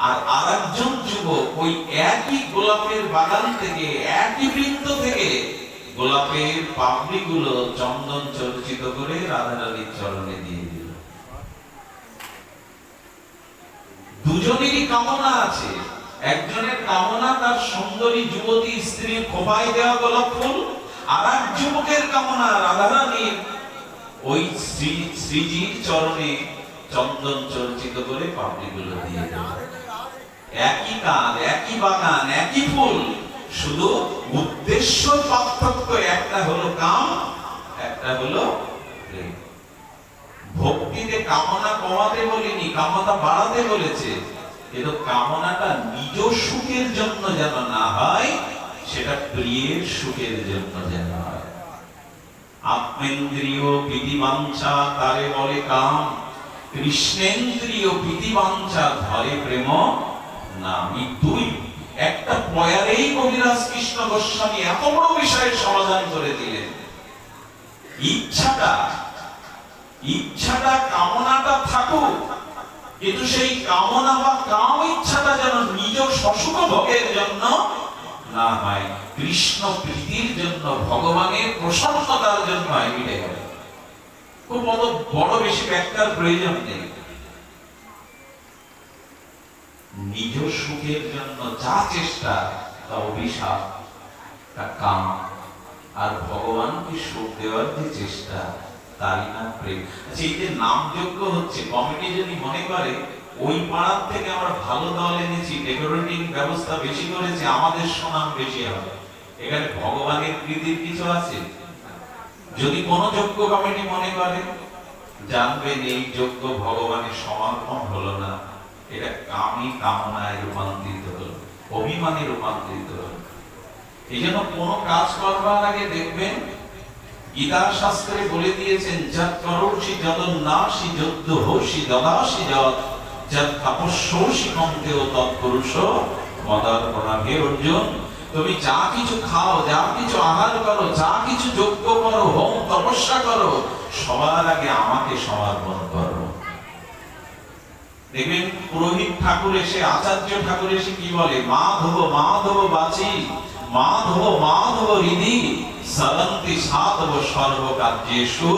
Speaker 1: আর আরেকজন যুবক ওই একই গোলাপের বাগান থেকে, একই বৃন্ত থেকে গোলাপের পাপড়িগুলো চন্দন চর্চিত করে রাধারানীর চরণে দিয়ে দিল। দুজনেরই কামনা আছে। একজনের কামনা তার সুন্দরী যুবতী স্ত্রীর খোপায় দেওয়া গোলাপ ফুল, আর এক যুবকের কামনা রাধারানীর ওই শ্রীজির চরণে চন্দন চর্চিত করে পাপড়িগুলো দিয়ে দেওয়া। একই কাজ, একই বাগান, একই ফুল, শুধু উদ্দেশ্য পার্থক্য। একটা হলো কাম, একটা হলো প্রেম। ভক্তিতে কামনা কমাতে বলিনি, কামনা বাড়াতে বলেছে। কিন্তু কামনাটা নিজ সুখের জন্য যেন না হয়, সেটা প্রিয়ের সুখের জন্য যেন হয়। আত্মেন্দ্রিয় প্রীতিবাঞ্ছা তারে বলে কাম, কৃষ্ণেন্দ্রিয় প্রীতিবাঞ্ছা ধরে প্রেম নাম। এই দুই একটা পয়ারেই কবিরাজ কৃষ্ণ গোস্বামী এত বড় বিষয়ের সমাধান করে দিলেন। ইচ্ছাটা কামনাটা থাকুক, কিন্তু সেই কামনা বা কাম ইচ্ছাটা যেন নিজ সসুখ ভোগের জন্য না হয়, কৃষ্ণ প্রীতির জন্য, ভগবানের প্রসন্নতার জন্য হয়। মিটে গেল। খুব বড় বেশি ব্যাখ্যার প্রয়োজন নেই। নিজ সুখের জন্য যা চেষ্টা তা অভিশাপ, তা কাম। আর ভগবানকে সুখ দেওয়ার যে চেষ্টা, তারই নাম প্রেম। আচ্ছা, এই যে নামযজ্ঞ হচ্ছে, কমিটি যদি মনে করে ওই পাড়ার থেকে আমরা ভালো দল এনেছি, ডেকোরেটিং ব্যবস্থা বেশি করেছে, আমাদের সুনাম বেশি হবে, এখানে ভগবানের প্রীতির কিছু আছে? যদি কোন যজ্ঞ কমিটি মনে করে, জানবেন এই যজ্ঞ ভগবানের সমর্পণ হলো না, এটা কামী কামনায় রূপান্তরিত হলো, অভিমানে রূপান্তরিত হলো। এই জন্য কোন কাজ করবার আগে দেখবেন গীতা শাস্ত্রে বলে দিয়েছেন, যৎ করোষি যদন্নাসি যদ্দোষি দদাসি যৎ যৎ তপস্যোষি কন্তেয় তৎপুরুষ মদার্পণা। হে অর্জুন, তুমি যা কিছু খাও, যা কিছু আহার করো, যা কিছু যজ্ঞ করো, হোম তপস্যা করো, সবার আগে আমাকে সমর্পণ করো। দেখবেন পুরোহিত ঠাকুর এসে, আচার্য ঠাকুর এসে কি বলে? মাধব মাধব বাচি, মাধব মাধব হৃদি, সরন্তি সাধব সর্বকার্যেষু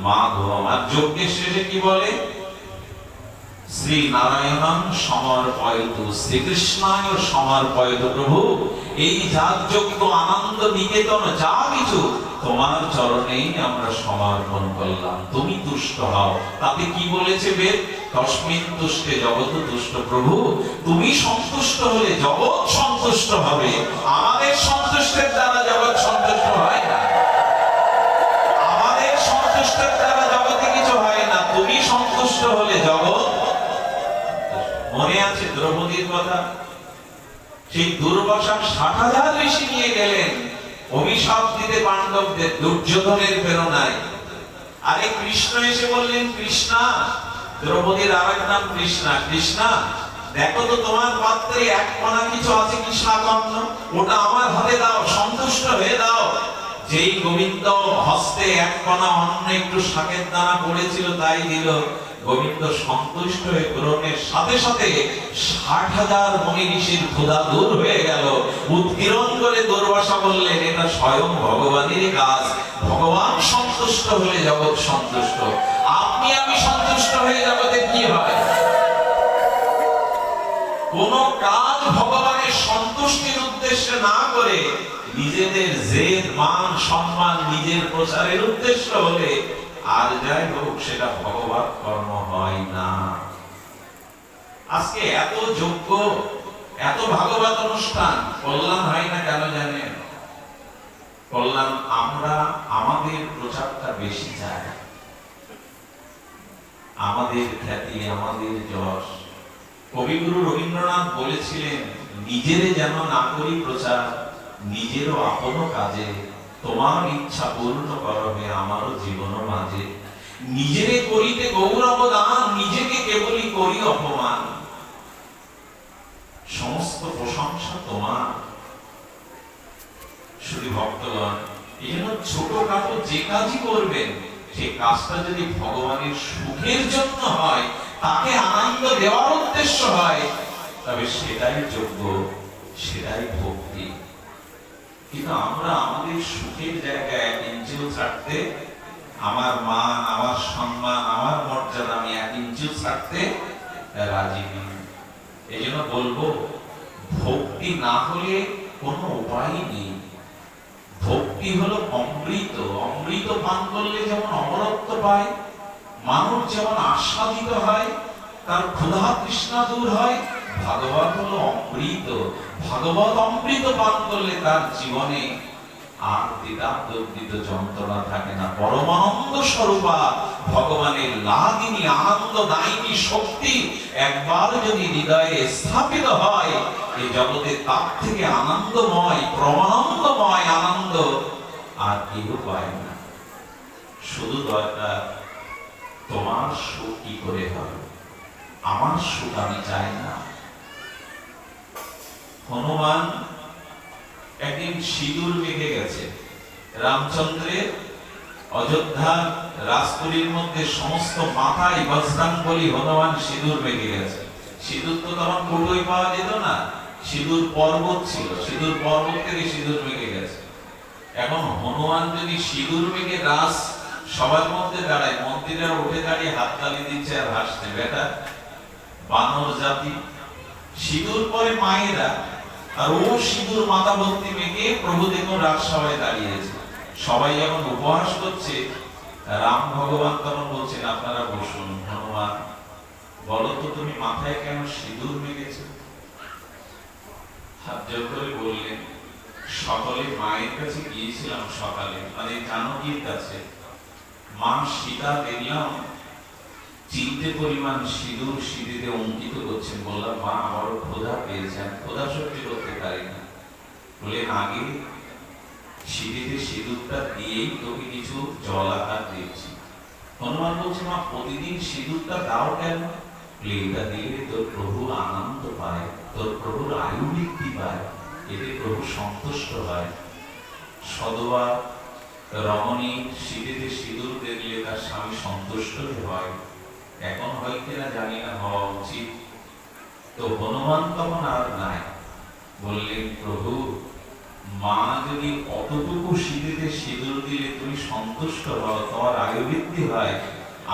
Speaker 1: মাধব। আর যজ্ঞের শেষে কি বলে? শ্রী নারায়ণং সমর্পয়তু, শ্রীকৃষ্ণায় সমর্পয়তু। প্রভু, এই যাগযজ্ঞ আনন্দ নিকেতন যা কিছু তোমার চরণেই আমরা সমর্পণ করলাম, তুমি তুষ্ট হও। তাতে কি বলেছে বেদ? তস্মিন তুষ্টে জগৎ তুষ্ট। প্রভু, তুমি সন্তুষ্ট হলে জগৎ সন্তুষ্ট হবে। আমাদের সন্তুষ্টের দ্বারা জগৎ সন্তুষ্ট হয় না, আমাদের সন্তুষ্টের দ্বারা জগতে কিছু হয় না, তুমি সন্তুষ্ট হলে জগৎ। মনে আছে দ্রৌপদীর কথা? সেই দুর্বাসা 60,000 ঋষি নিয়ে গেলেন অভিশাপ দিতে পাণ্ডবদের দুর্যোধনের প্রেরণায়। আরে কৃষ্ণ এসে বললেন, কৃষ্ণা, দ্রৌপদীর আরেক নাম কৃষ্ণা, কৃষ্ণা দেখো তো তোমার পাত্রে এক কণা কিছু আছে কি শাকন্য, ওটা আমার হাতে দাও, সন্তুষ্ট হয়ে দাও। যেই গোবিন্দ হস্তে এক কণা অন্ন একটু শাকের দানা পড়েছিল তাই দিল, গোবিন্দ সন্তুষ্ট হয়ে গ্রহণের সাথে সাথে 60,000 মুনি ঋষির ক্ষুধা দূর হয়ে গেল। উৎকীর্ণ করে দুর্বাসা বললেন, এটা স্বয়ং ভগবানেরই কাজ। ভগবান সন্তুষ্ট হলে জগৎ সন্তুষ্ট। আপনি আমি সন্তুষ্ট হয়ে জগতে কি হয়? কোন কাজ ভগবানের সন্তুষ্টির উদ্দেশ্যে না করে নিজেদের জেদ মান সম্মান নিজের প্রচারের উদ্দেশ্য হলে আর যাই হোক সেটা ভগবত কর্ম হয় না। আজকে এত যজ্ঞ, এত ভাগবত অনুষ্ঠান, কল্যাণ হয় না কেন জানেন? কল্যাণ আমরা আমাদের প্রচারটা বেশি চাই, আমাদের খ্যাতি, আমাদের যশ। কবিগুরু রবীন্দ্রনাথ বলেছিলেন, নিজেরে যেন না করি প্রচার, নিজেরও আপন কাজে তোমার ইচ্ছা পূর্ণ করবে আমারও জীবন মাঝে। নিজেরে করিতে গৌরব দান, নিজেকে কেবলই করি অপমান, সমস্ত প্রশংসা তোমার। শুধু ভক্তগণ, এই জন্য ছোটখাটো যে কাজই করবেন সেই কাজটা যদি ভগবানের সুখের জন্য হয়, তাকে আনন্দ দেওয়ার উদ্দেশ্য হয়, তবে সেটাই যোগ্য, সেটাই ভক্তি। কিন্তু আমরা আমাদের সুখের জায়গায় 1 ইঞ্চিও ছাড়তে, আমার মান, আমার সম্মান, আমার মর্যাদা আমি 1 ইঞ্চিও ছাড়তে রাজি নই। এই জন্য বলবো, ভক্তি না হলে কোনো উপায় নেই। ভক্তি হলো অমৃত। অমৃত পান করলে যেমন অমরত্ব পায়, মানুষ যেমন আস্বাদিত হয়, তার ক্ষুধা তৃষ্ণা দূর হয়, ভাগবত হলো অমৃত। ভাগবত অমৃত পান করলে তার জীবনে আর দ্বিধাদ্বন্দ্বিত যন্ত্রণা থাকে না। পরমানন্দ স্বরূপা ভগবানের লাদিনী আনন্দদায়িনী শক্তি একবার যদি হৃদয়ে স্থাপিত হয়, এই জগতে তার থেকে আনন্দময়, প্রমানন্দময় আনন্দ আর কেউ পায় না। শুধু দরকার তোমার সুখ কি করে হবে, আমার সুখ আমি চাই না। হনুমান একদিন সিঁদুর মেখে গেছে। রামচন্দ্রের অযোধ্যা রাজপুরীর মধ্যে সমস্ত মাথায় বজ্রাঙ্গলি হনুমান সিঁদুর মেখে গেছে। সিঁদুর তো তখন কোটোই পাওয়া যেত না, সিঁদুর পর্বত ছিল, সিঁদুর পর্বত থেকে সিঁদুর মেখে গেছে। এখন হনুমান যদি সিঁদুর মেখে রাস সবার মধ্যে দাঁড়ায়, মন্ত্রীরা উঠে দাঁড়িয়ে হাততালি দিচ্ছে আর হাসছে, বেটা বানর জাতি। সিঁদুর পরে মায়েরা, আর ও সিঁদুর মাথা ভর্তি মেখে প্রভু দেখুন রাজসভায় দাঁড়িয়েছে। সবাই যখন উপহাস করছে, রাম ভগবান তখন বলছেন, আপনারা বসুন। হনুমান, বলো তো তুমি মাথায় কেন সিঁদুর মেখেছো? হাত জোর করে বললেন, সকলে মায়ের কাছে গিয়েছিলাম সকালে, মানে জানকীর কাছে। মা সীতা দেখলাম চিনতে পরিমাণ সিঁদুর সিঁড়িতে অঙ্কিত করছেন। বললাম, মা আমারও ক্ষুধা পেয়েছেন, ক্ষুধা সহ্য করতে পারি না। বললেন, আগে সিঁড়িতে সিঁদুরটা দিয়েই তোকে কিছু জল আকার দিয়েছি। হনুমান বলছে, মা প্রতিদিন সিঁদুরটা দাও কেন? এটা দিলে তোর প্রভু আনন্দ পায়, তোর প্রভুর আয়ু বৃদ্ধি পায়, এতে প্রভু সন্তুষ্ট হয়। সদবা রমণী সিঁড়িতে সিঁদুর দেখলে তার স্বামী সন্তুষ্ট হয়। এখন হয় কিনা জানি না, হওয়া উচিত। তো হনুমান তখন আর নাই, বললেন, প্রভু মা যদি অতটুকু সিঁড়িতে সিঁদুর দিলে তুমি সন্তুষ্ট হও, তোমার আয়ু বৃদ্ধি হয়,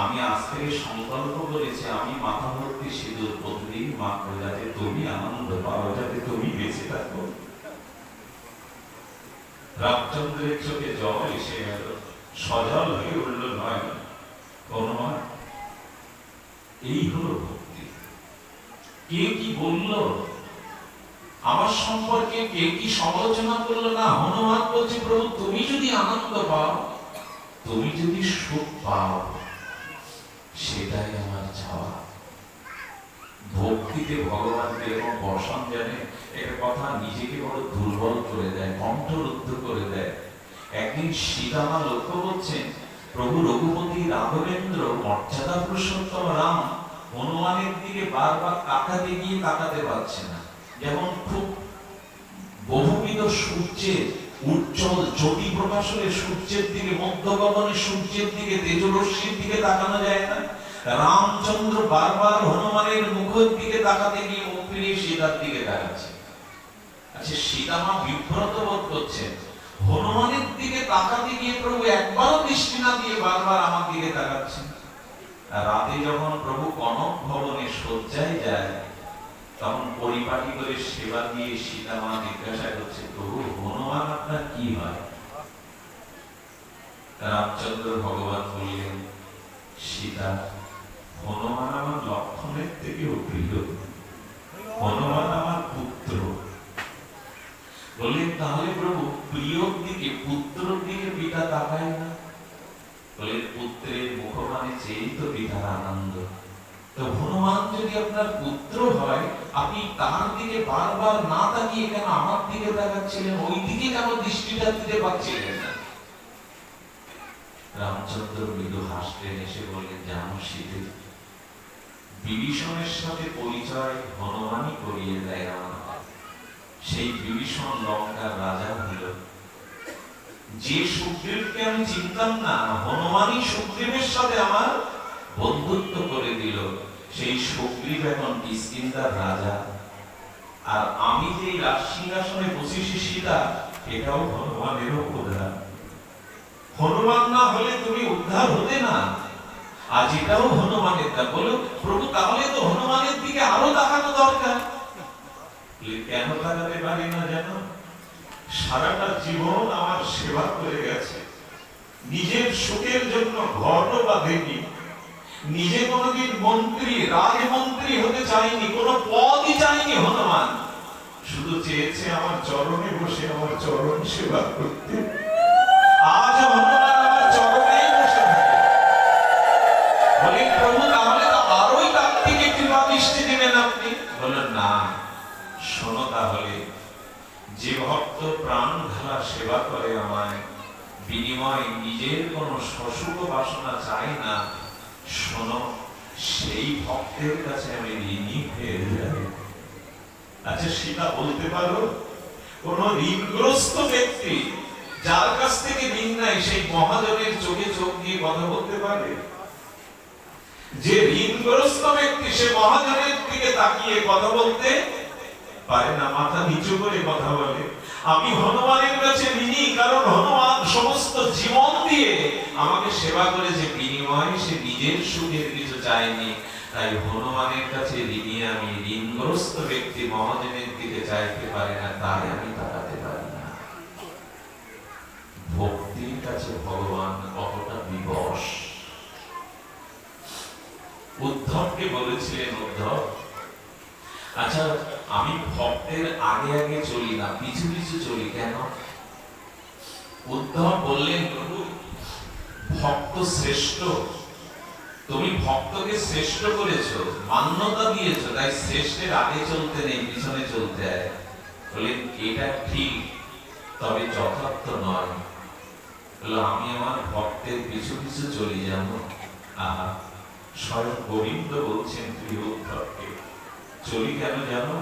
Speaker 1: আমি আজ থেকে সংকল্প করেছি আমি মাথা ভর্তি সিঁদুর প্রতিদিন মাখবো, যাতে তুমি আনন্দ পাও, যাতে তুমি বেঁচে থাকো। রামচন্দ্রের চোখে জল এসে গেল, সজল হয়ে উঠল নয় অনুমান। এই হলো ভক্তি। কে কি বলল, আমার সম্পর্কে কে কি সমালোচনা করলো না, হনুমান বলছে প্রভু তুমি যদি আনন্দ পাও, তুমি যদি সুখ পাও, সেটাই আমার চাওয়া। ভক্তিতে ভগবানকে এরকম বসন জানে, এর কথা নিজেকে বড় দুর্বল করে দেয়, কণ্ঠরুদ্ধ করে দেয়। একদিন সীতামা লক্ষ্য করছেন প্রভু রঘুপতি রাঘবেন্দ্র মর্যাদা পুরুষোত্তম রাম হনুমানের দিকে বারবার তাকাতে গিয়ে তাকাতে পারছে না। যেমন খুব বহুবিধ সূর্যের উজ্জ্বল জ্যোতি প্রকাশ হলে সূর্যের দিকে, মধ্য গগনে সূর্যের দিকে, তেজরশ্মির দিকে তাকানো যায় না। রামচন্দ্র বারবার হনুমানের মুখের দিকে তাকাতে গিয়ে মুখ ফিরিয়ে সীতার দিকে তাকাচ্ছে। আচ্ছা, সীতামা বিভ্রত বোধ করছেন, হনুমানের দিকে তাকাতে গিয়ে প্রভু একবারও দৃষ্টি না দিয়ে বারবার আমার দিকে তাকাচ্ছেন। রাতে যখন প্রভু কনক ভবনে শয্যায় যায়, তখন পরিপাটি করে সেবা দিয়ে সীতামা জিজ্ঞাসা করছে, প্রভু হনুমান আপনার কি হয়? রামচন্দ্র ভগবান বললেন, সীতা হনুমান আমার লক্ষণের থেকেও প্রিয়, হনুমান আমার পুত্র। বললেন তাহলে প্রভু প্রিয়র দিকে, পুত্রর দিকে পিতা তাকায় না? বললেন পুত্রের মুখপানে চেয়েই তো পিতার আনন্দ। তো হনুমান যদি আপনার পুত্র হয়, আপনি তার দিকে বারবার না তাকিয়ে কেন আমার দিকে তাকাচ্ছিলেন, ওই দিকে কেন দৃষ্টিটা দিতে পারছিলেন না? রামচন্দ্র মৃদু হাসলেন, এসে বললেন, জানো সীতে, বিভীষণের সাথে পরিচয় হনুমানই করিয়ে দেয় আমার। সেই বিভীষণ লঙ্কার রাজা হল। যে সুগ্রীবকে আমি চিনতাম না, হনুমানই সুগ্রীবের সাথে আমার বন্ধুত্ব করে দিল। সেই সুগ্রীব এখন কিষ্কিন্ধার রাজা, আর আমি যে রাজসিংহাসনে বসেছি সীতা, এটাও হনুমানের উদ্ধার। হনুমান না হলে তুমি উদ্ধার হতে না, আজ এটাও হনুমানের দান। বলো প্রভু তাহলে তো হনুমানের দিকে আরো তাকানো দরকার। কেন তাকাতে পারি না জানো? সারাটা জীবন আমার সেবা করে গেছে, নিজের সুখের জন্য ঘরও বাঁধেনি, নিজে কোনদিন মন্ত্রী রাজমন্ত্রী হতে চাইনি, কোন পদই চাইনি হনুমান। শুধু চেয়েছে আমার চরণে বসে আমার চরণ সেবা করতে। আজ হনুমান আমার চরণে বসে থাকে। বলি প্রভু তাহলে তো আরোই তার থেকে কৃপা দৃষ্টি দিবেন আপনি? বলেন না, শোনো তাহলে, যে ভক্ত প্রাণ ঢালা সেবা করে আমায়, বিনিময় নিজের কোন শশুক বাসনা চাই না, শোনো সেই ভক্তের কাছে আমি ঋণী হয়ে যাই। আচ্ছা সীতা বলতে পারো, কোন ঋণগ্রস্ত ব্যক্তি যার কাছ থেকে ঋণ নাই, সেই মহাজনের চোখে চোখ দিয়ে কথা বলতে পারে? যে ঋণগ্রস্ত ব্যক্তি সে মহাজনের দিকে তাকিয়ে কথা বলতে পারে না, মাথা নিচু করে কথা বলে। আমি হনুমানের কাছে ঋণী, কারণ হনুমান সমস্ত জীবন দিয়ে আমাকে সেবা করেছে, বিনিময়ে সে নিজের সুখের কিছু চায়নি। তাই হনুমানের কাছে ঋণী আমি। ঋণগ্রস্ত ব্যক্তি মহাজনের দিকে চাইতে পারে না, তাই আমি তাকাতে পারি না। ভক্তির কাছে ভগবান কতটা বিবশ। উদ্ধবকে বলেছিলেন, উদ্ধব আচ্ছা আমি ভক্তের আগে আগে চলি না, পিছু পিছু চলি কেন? উদ্ধব বললেন, প্রভু ভক্ত শ্রেষ্ঠ, তুমি ভক্তকে শ্রেষ্ঠ করেছো, মান্যতা দিয়েছো, তাই শ্রেষ্ঠের আগে চলতে নেই, পিছনে চলতে হয়। বললেন এটা ঠিক, তবে যথার্থ নয়। বললো আমি আমার ভক্তের পিছু পিছু চলি জানো। আহা, স্বয়ং গোবিন্দ বলছেন প্রিয় উদ্ধবকে, চলি কেন জানো?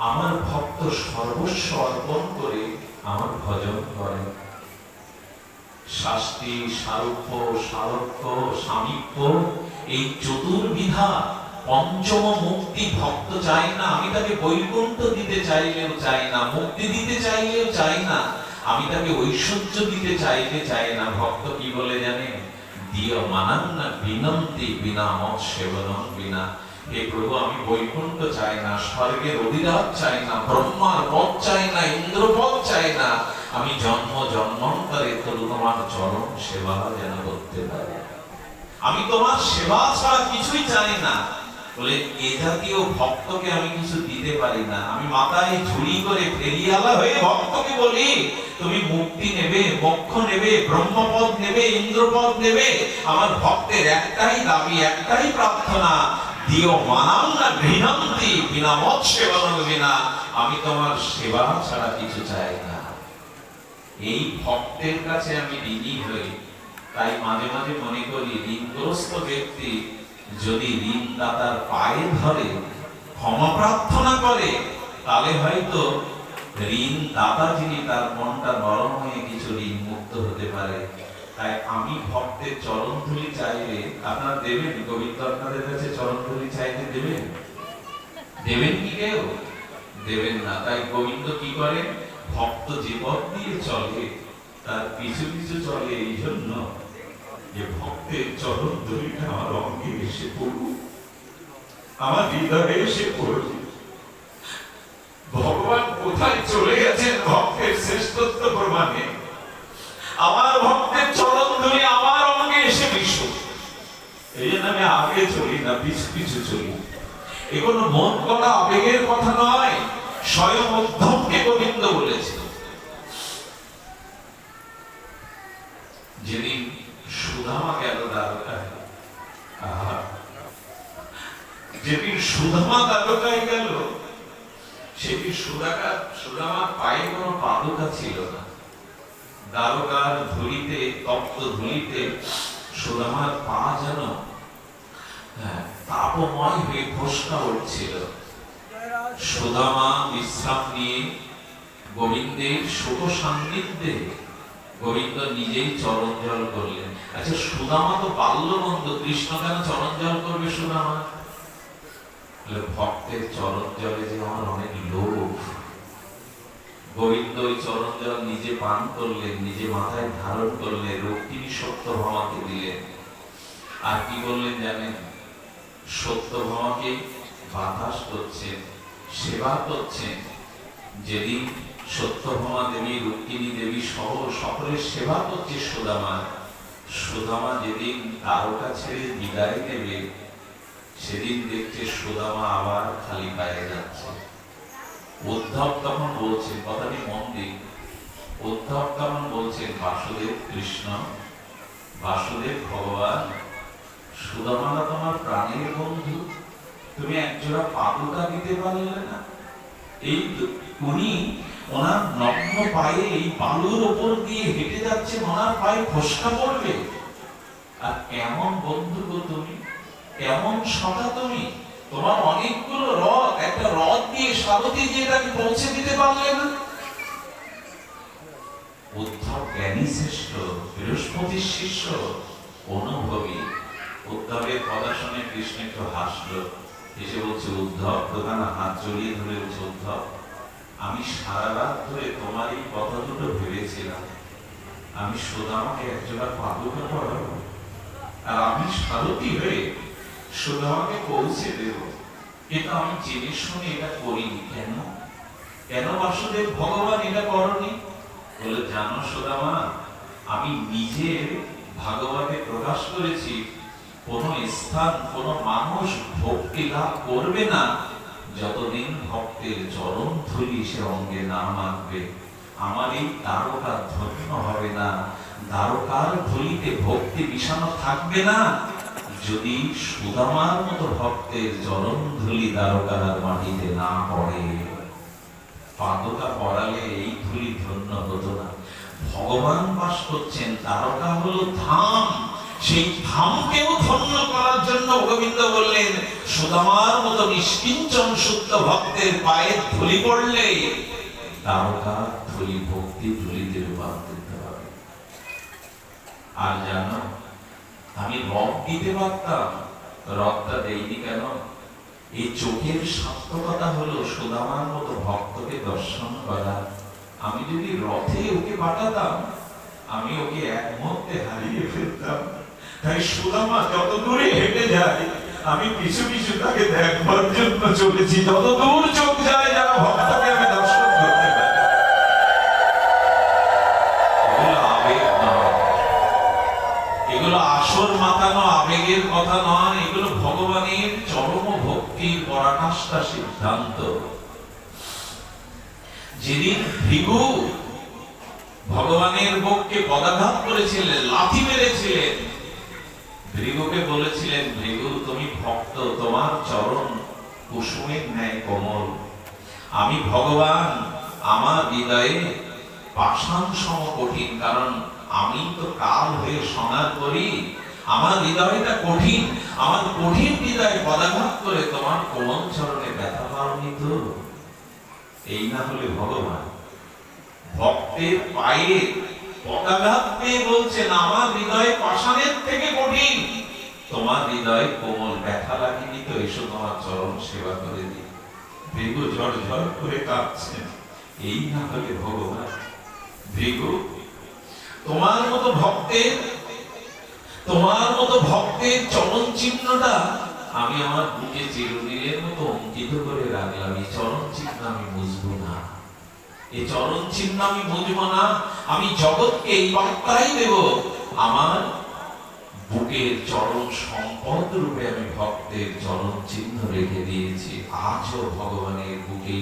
Speaker 1: আমার ভক্ত সর্বস্ব অর্পণ করে আমার ভজন করে। শাস্তি, সারূপ্য, সারক্য, সামীপ্য, এই চতুর্বিধা পঞ্চম মুক্তি ভক্ত চাই না। আমি তাকে বৈকুণ্ঠ দিতে চাইলেও চাই না, মুক্তি দিতে চাইলেও চাই না, আমি তাকে ঐশ্বর্য দিতে চাইলে চাই না। ভক্ত কি বলে জানেন? দিয় মানান্না বিনন্তি বিনা মত সেবনম বিনা। হে প্রভু, আমি বৈকুণ্ঠ চাই না, স্বর্গের অধিরাজ চাই না, ব্রহ্মার পদ চাই না, ইন্দ্রপদ চাই না, আমি জন্ম জন্মান্তরে তরু তোমার চরণ সেবা যেন করতে পারি। আমি তোমার সেবা ছাড়া কিছুই চাই না। বলে এ জাতীয় ভক্তকে আমি কিছু দিতে পারি না। আমি মাথায় ঝুড়ি করে ফেরিয়ালা হয়ে ভক্তকে বলি তুমি মুক্তি নেবে, মোক্ষ নেবে, ব্রহ্মপদ নেবে, ইন্দ্রপদ নেবে। আমার ভক্তের একটাই দাবি, একটাই প্রার্থনা, দিও মানান্না ঘৃণন্তি বিনা মত সেবনং বিনা। আমি তোমার সেবা ছাড়া কিছু চাই না। এই ভক্তের কাছে আমি ঋণী হই। তাই মাঝে মাঝে মনে করি ঋণগ্রস্ত ব্যক্তি যদি ঋণদাতার পায়ে ধরে ক্ষমা প্রার্থনা করে, তাহলে হয়তো ঋণদাতা যিনি তার মনটা নরম হয়ে কিছু ঋণ মুক্ত হতে পারে। তাই আমি ভক্তের চরণ ধুলি চাইলে আপনারা দেবেন? গোবিন্দ আপনাদের কাছে চরণ ধুলি চাইলে দেবেন? দেবেন কি কেউ? দেবেন না। তাই গোবিন্দ কি করে? ভক্ত যে পথ দিয়ে চলে তার পিছু পিছু চলে এই জন্য যে ভক্তের চরণ ধুলিটা আমার অঙ্গে এসে পড়ুক, আমার হৃদয়ে এসে পড়ুক। ভগবান কোথায় চলে গেছেন ভক্তের শ্রেষ্ঠত্ব প্রমাণে? আমার ভক্তের চরণ ধুলি আমার অঙ্গে এসে মিশুক। এই জন্য আমি আগে চলি না, পিছু পিছু চলি। এ কোনো মন গড়া আবেগের কথা নয়, স্বয়ং উদ্ধবকে গোবিন্দ বলেছে। যেদিন সুদামা গেল দ্বারকায়, যেদিন সুদামা দ্বারকায় গেল, সেদিন সুদামার পায়ে কোনো পাদুকা ছিল না। দ্বারকার ধুলিতে, তপ্ত ধুলিতে সুদামার পা যেন তাপময় হয়ে ফোস্কা উঠছিল। সুদামা বিশ্রাম নিয়ে গোবিন্দের সুখ সান্নিধ্যে গোবিন্দ নিজেই চরণ জল করলেন। আচ্ছা, সুদামা তো বাল্য বন্ধু, কৃষ্ণ কেন চরণ জল করবে সুদামা? ভক্তের চরণ জলে যে আমার অনেক লোভ। গোবিন্দ ওই চরণ জল নিজে পান করলেন, নিজে মাথায় ধারণ করলেন, রক্তিনী সত্যভামাকে দিলেন। আর কি বললেন জানেন? সত্যভামাকে বাতাস করছেন, সেবা করছেন। যেদিন সত্যভামা দেবী, রুক্মিণী দেবী সহ সকলের সেবা করছে সুদামা, সুদামা যেদিন দ্বারকা ছেড়ে বিদায় নেবে, সেদিন দেখছে সুদামা আবার খালি পায়ে যাচ্ছে। উদ্ধব তখন বলছেন, কথাটি মন দিন, উদ্ধব তখন বলছেন, বাসুদেব কৃষ্ণ, বাসুদেব ভগবান, সুদামারা তোমার প্রাণের বন্ধু, তুমি একজোড়া পাদুকা দিতে পারলে না? এই উনি ওনার নগ্ন পায়ে এই বালুর উপর দিয়ে হেঁটে যাচ্ছে, ওনার পায়ে ফসকা পড়বে। আর কেমন বন্ধু গো তুমি, কেমন সদা তুমি, তোমার অনেকগুলো রথ, একটা রথ দিয়ে সারথি দিয়ে তাকে পৌঁছে দিতে পারলে না? উদ্ধব জ্ঞানী শ্রেষ্ঠ, বৃহস্পতির শিষ্য, অনুভবী। উদ্ধবের কথা শুনে কৃষ্ণ একটু হাসলো, এসে বলছে, উদ্ধব, দোকানে হাত জড়িয়ে ধরে বলছে, উদ্ধব, আমি সারা রাত ধরে তোমার এই কথা দুটো ভেবেছিলাম। আমি সুদামাকে একজোড়া পাদুকা পরাবো, আর আমি সারথি হয়ে সুদামাকে পৌঁছে দেব। কিন্তু আমি জেনে শুনে এটা করিনি। কেন? কেন বাসুদেব ভগবান এটা করনি? বলে, জানো সুদামা, আমি নিজে ভাগবতে প্রকাশ করেছি, কোন স্থান, কোন মানুষ ভক্তি লাভ করবে না যতদিন ভক্তের চরণ ধুলি সে অঙ্গে না মাখবে। আমার এই দ্বারকা ধন্য হবে না, দ্বারকার ধুলিতে ভক্তি মিশানো থাকবে না যদি সুদামার মতো ভক্তের চরণ ধুলি দ্বারকার মাটিতে না পড়ে। পাদুকা পড়ালে এই ধুলি ধন্য হতো না। ভগবান বাস করছেন, দ্বারকা হলো ধাম, সেই ধামকেও ধন্য করার জন্য গোবিন্দ বললেন, সুদামার মতো নিষ্কিঞ্চন শুদ্ধ ভক্তের পায়ে ধুলি পড়লে দ্বারকা ধুলি ভক্তি ধুলিতে রূপান্তরিত হবে। আর জানো, আমি রথ দিতে পারতাম, রথটা দেইনি কেন? এই চোখের সার্থকতা হলো সুদামার মতো ভক্তকে দর্শন করা। আমি যদি রথে ওকে পাঠাতাম, আমি ওকে এক মুহূর্তে হারিয়ে ফেলতাম। তাই সুদামা যত দূরে হেঁটে যায় আমি পিছু পিছু তাকে দেখবার জন্য চলেছি, যত দূর চোখ যায় যারা ভক্তকে আমি দর্শন করতে পারি। এগুলো আবেগ নয়, এগুলো আসর মাতানো আবেগের কথা নয়, এগুলো ভগবানের চরম ভক্তির পরাকাষ্ঠা সিদ্ধান্ত। যেদিন ভৃগু ভগবানের বুকে পদাঘাত করেছিলেন, লাথি মেরেছিলেন, ভৃগুকে বলেছিলেন, ভৃগু তুমি ভক্ত, তোমার চরণ কুসুমের ন্যায় কোমল, আমি ভগবান, আমার হৃদয়ে পাষাণ সম কঠিন, কারণ আমি তো কাল হয়ে সনার করি, আমার হৃদয়টা কঠিন, আমার কঠিন হৃদয়ে পদাঘাত করে তোমার কোমল চরণে ব্যথা পাওনি তো? এই না হলে ভগবান ভক্তের পায়ে পদাঘাত পেয়ে বলছেন, আমার হৃদয় পাষাণের থেকে কঠিন, তোমার হৃদয় কোমল, ব্যথা লাগেনি তো? এসো তোমার চরণ সেবা করে দিই। ভৃগু ঝড় ঝড় করে কাঁদছেন। এই না হলে ভগবান, ভৃগু তোমার মতো ভক্তের চরণ চিহ্নটা আমি আমার বুকে চিরদিনের মতো অঙ্কিত করে রাখলাম। এই চরণ চিহ্ন আমি বুঝবো না, এই চরণ চিহ্ন আমি বুঝবো না। আমি জগৎকে এই বার্তাই দেব, আমার বুকের চরণ সম্পদ রূপে আমি ভক্তের চরণ চিহ্ন রেখে দিয়েছি। আজও ভগবানের বুকে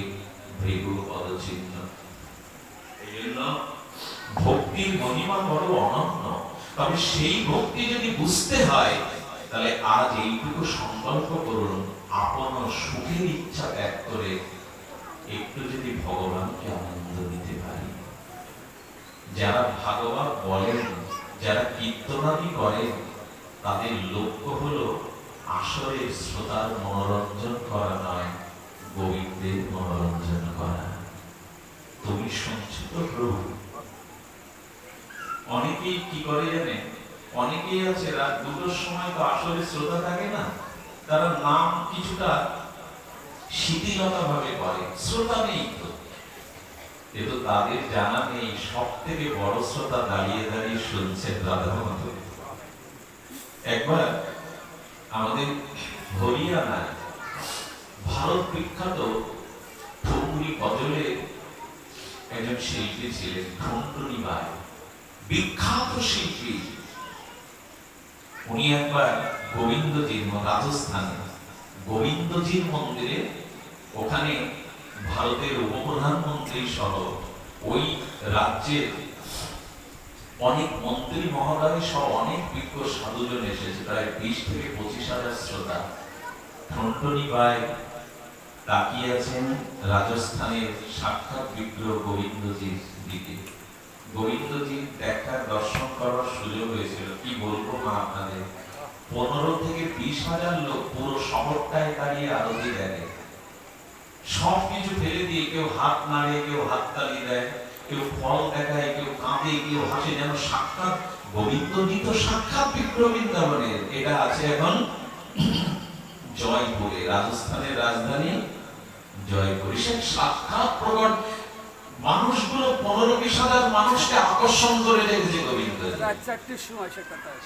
Speaker 1: ভৃগু পদচিহ্ন। এই জন্য ভক্তির মহিমা বড় অনন্য। তবে সেই ভক্তি যদি বুঝতে হয়, তাহলে আজ এইটুকু সংকল্প করুন, আপন সুখের ইচ্ছা ত্যাগ করে একটু যদি ভগবানকে আনন্দ দিতে পারি। যারা ভাগবত বলেন, যারা কীর্তনাদি করেন, তাদের লক্ষ্য হলো আসরের শ্রোতার মনোরঞ্জন করা নয়, গোবিন্দের মনোরঞ্জন করা। তুমি শুনছো তো প্রভু? অনেকেই কি করে জানেন, অনেকেই আছে রাত 2টার সময় তো আসলে শ্রোতা থাকে না, তারা নাম কিছুটা শিথিলতা ভাবে করে, শ্রোতা নেই তো। কিন্তু তাদের জানা নেই সব থেকে বড় শ্রোতা দাঁড়িয়ে দাঁড়িয়ে শুনছেন রাধা মাধব। একবার আমাদের হরিয়ানায় ভারত বিখ্যাত ঠুমরি গজলের একজন শিল্পী ছিলেন ঠুনটুনি বাই, বিখ্যাত শিল্পী। উনি একবার গোবিন্দজির রাজস্থানে গোবিন্দজির মন্দিরে, ওখানে ভারতের উপপ্রধানমন্ত্রী সহ ওই রাজ্যের অনেক মন্ত্রী মহোদয় সহ অনেক বিজ্ঞ সাধুজন এসেছে, প্রায় 20 থেকে 25,000 শ্রোতা। ঠনটনি বাই তাকিয়ে আছেন রাজস্থানের সাক্ষাৎ বিগ্রহ গোবিন্দজির দিকে। গোবিন্দজির দেখার দর্শন করার সুযোগ হয়েছিল, কি বলবো মা আপনাদের, 15 থেকে 20,000 লোক পুরো শহরটায় দাঁড়িয়ে আরতি দেখে। সব কিছু ফেলে দিয়ে কেউ হাত নাড়ে, কেউ হাততালি দেয়, কেউ ফল দেখায়, কেউ কাঁদে, কেউ হাসে, যেন সাক্ষাৎ গোবিন্দজি তো সাক্ষাৎ বিগ্রহ বৃন্দাবনের। এটা আছে এখন জয়পুরে, রাজস্থানের রাজধানী জয়পুরে। সে সাক্ষাৎ প্রকট, মানুষগুলো 15-20,000 মানুষকে আকর্ষণ করে রেখেছে গোবিন্দজি।